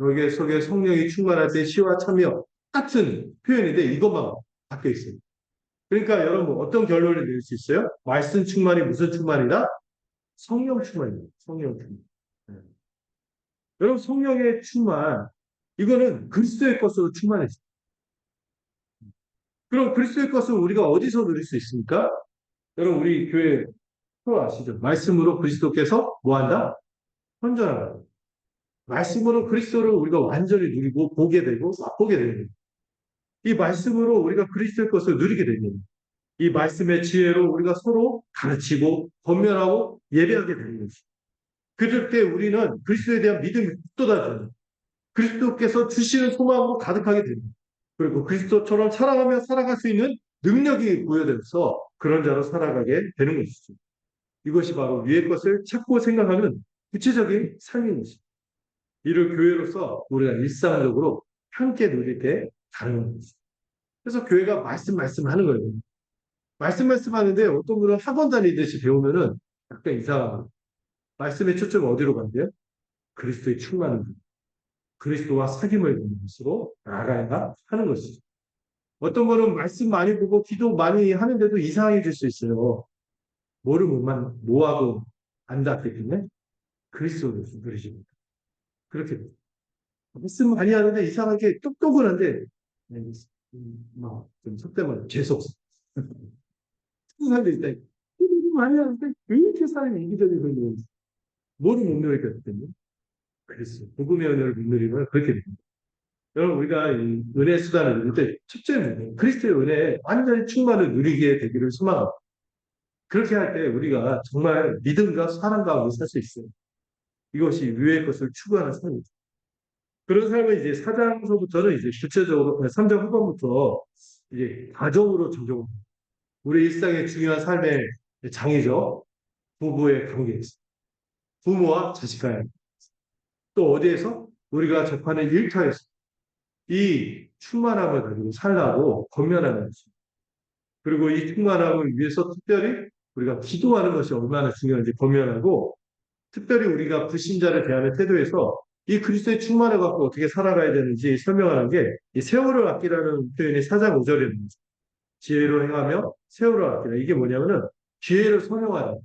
여기 속에 성령이 충만할 때 시와 참여 같은 표현인데 이것만 바뀌어 있어요. 그러니까 여러분 어떤 결론을 내릴 수 있어요? 말씀 충만이 무슨 충만이다? 성령 충만입니다. 성령 충만. 네. 여러분 성령의 충만 이거는 그리스도의 것으로 충만해져요. 그럼 그리스도의 것을 우리가 어디서 누릴 수 있습니까? 여러분 우리 교회 또 아시죠? 말씀으로 그리스도께서 뭐한다? 헌전한다. 말씀으로 그리스도를 우리가 완전히 누리고 보게 되고 맛보게 되는 거예요. 이 말씀으로 우리가 그리스도의 것을 누리게 됩니다. 이 말씀의 지혜로 우리가 서로 가르치고 권면하고 예배하게 되는 것이죠. 그럴 때 우리는 그리스도에 대한 믿음이 돋아져요. 그리스도께서 주시는 소망으로 가득하게 됩니다. 그리고 그리스도처럼 살아가며 살아갈 수 있는 능력이 부여돼서 그런 자로 살아가게 되는 것이죠. 이것이 바로 위의 것을 찾고 생각하는 구체적인 삶인 것입니다. 이를 교회로서 우리가 일상적으로 함께 누릴 때 가능한 것입니다. 그래서 교회가 말씀하는 거예요. 말씀하는데 어떤 분은 학원 다니듯이 배우면은 약간 이상합니다. 말씀의 초점이 어디로 간대요? 그리스도의 충만함, 그리스도와 사귐을 보는 것으로 나아가야 하는 것이죠. 어떤 분은 말씀 많이 보고 기도 많이 하는데도 이상해질 수 있어요. 모르면 뭐하고 안 닿기 때문에 그리스도를 누리십니다. 그렇게 말씀 많이 하는데 이상하게 똑똑은 한데 좀 속된 말로 재수없어. 사람들이 있다. 많이 하는데 왜 이렇게 사람이 이기적이 그런지 뭐를 못 누리겠기 때문에 그리스도 복음의 은혜를 못 누리면 그렇게 됩니다. 여러분 우리가 이 은혜 수단을 누릴 때 첫째는 그리스도의 은혜에 완전히 충만을 누리게 되기를 소망합니다. 그렇게 할 때 우리가 정말 믿음과 사랑 가운데 살 수 있어요. 이것이 위의 것을 추구하는 삶이죠. 그런 삶을 이제 4장서부터는 이제 구체적으로 3장 후반부터 이제 가정으로 적용. 우리 일상의 중요한 삶의 장이죠. 부부의 관계에서. 부모와 자식 간에. 또 어디에서? 우리가 접하는 일터에서. 이 충만함을 가지고 살라고 권면하는 것입니다. 그리고 이 충만함을 위해서 특별히 우리가 기도하는 것이 얼마나 중요한지 권면하고 특별히 우리가 불신자를 대하는 태도에서 이 그리스도의 충만을 갖고 어떻게 살아가야 되는지 설명하는 게 이 세월을 아끼라는 표현이 4장 5절에 있는 지혜로 행하며 세월을 아끼라. 이게 뭐냐면은 기회를 선용하는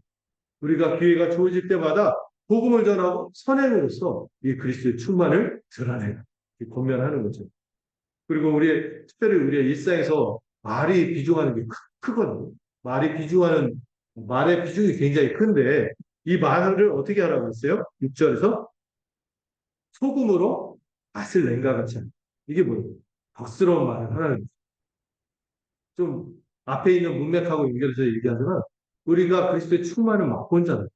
우리가 기회가 주어질 때마다 복음을 전하고 선행으로써 이 그리스도의 충만을 드러내는 권면하는 거죠. 그리고 특별히 우리의 일상에서 말이 비중하는 게 크거든요. 말의 비중이 굉장히 큰데 이 말을 어떻게 하라고 했어요? 6절에서 소금으로 맛을 낸가 같이 하는. 이게 뭐예요? 덕스러운 말을 하라는 거죠. 좀 앞에 있는 문맥하고 연결해서 얘기하자면 우리가 그리스도의 충만을 맛본 자들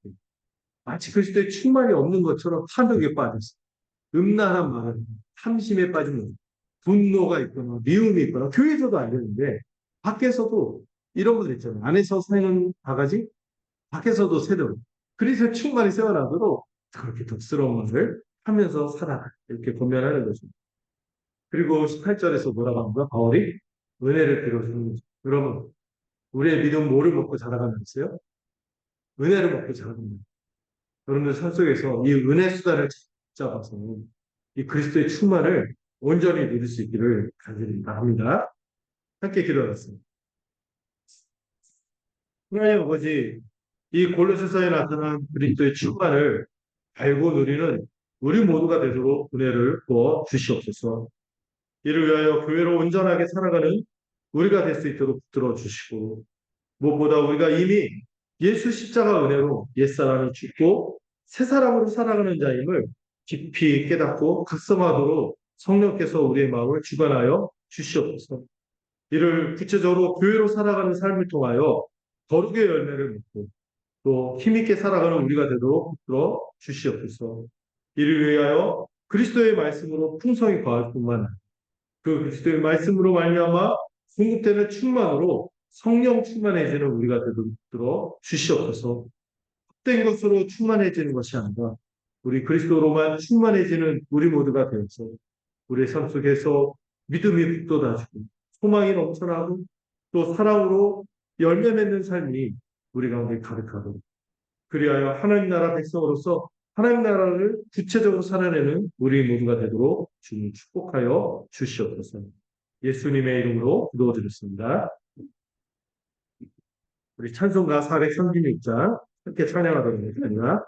마치 그리스도의 충만이 없는 것처럼 탐욕에 빠졌어. 음란한 말은 탐심에 빠지는 분노가 있거나 미움이 있거나 교회에서도 안 되는데 밖에서도 이런 분들 있잖아요. 안에서 새는 바가지 밖에서도 새도록 그래서 충만히 세워나도록 그렇게 덕스러운 말을 하면서 살아라 이렇게 권면하는 거죠. 그리고 18절에서 뭐라고 하는가 바울이 은혜를 빌어주는 거죠. 여러분 우리의 믿음 뭐를 먹고 자라가면서요? 은혜를 먹고 자라갑니다. 여러분들 삶 속에서 이 은혜 수단을 잡아서 이 그리스도의 충만을 온전히 누릴 수 있기를 간절히 바랍니다. 함께 기도하겠습니다. 하나님 아버지, 이 골로새서에 나타난 그리스도의 충만을 알고 누리는 우리 모두가 되도록 은혜를 부어 주시옵소서. 이를 위하여 교회로 온전하게 살아가는 우리가 될 수 있도록 붙들어 주시고 무엇보다 우리가 이미 예수 십자가 은혜로 옛사람이 죽고 새 사람으로 살아가는 자임을 깊이 깨닫고 각성하도록 성령께서 우리의 마음을 주관하여 주시옵소서. 이를 구체적으로 교회로 살아가는 삶을 통하여 거룩의 열매를 맺고 또 힘있게 살아가는 우리가 되도록 붙들어 주시옵소서. 이를 위하여 그리스도의 말씀으로 풍성히 거할 뿐만 아니라 그 그리스도의 말씀으로 말미암아 공급되는 충만으로 성령 충만해지는 우리가 되도록 붙들어 주시옵소서. 헛된 것으로 충만해지는 것이 아니라 우리 그리스도로만 충만해지는 우리 모두가 되어서 우리의 삶 속에서 믿음이 북돋아지고 소망이 넘쳐나고 또 사랑으로 열매 맺는 삶이 우리 가운데 가득하도록 그리하여 하나님 나라 백성으로서 하나님 나라를 구체적으로 살아내는 우리 모두가 되도록 주님 축복하여 주시옵소서. 예수님의 이름으로 기도드렸습니다. 우리 찬송가 436장 함께 찬양하도록 하겠습니다.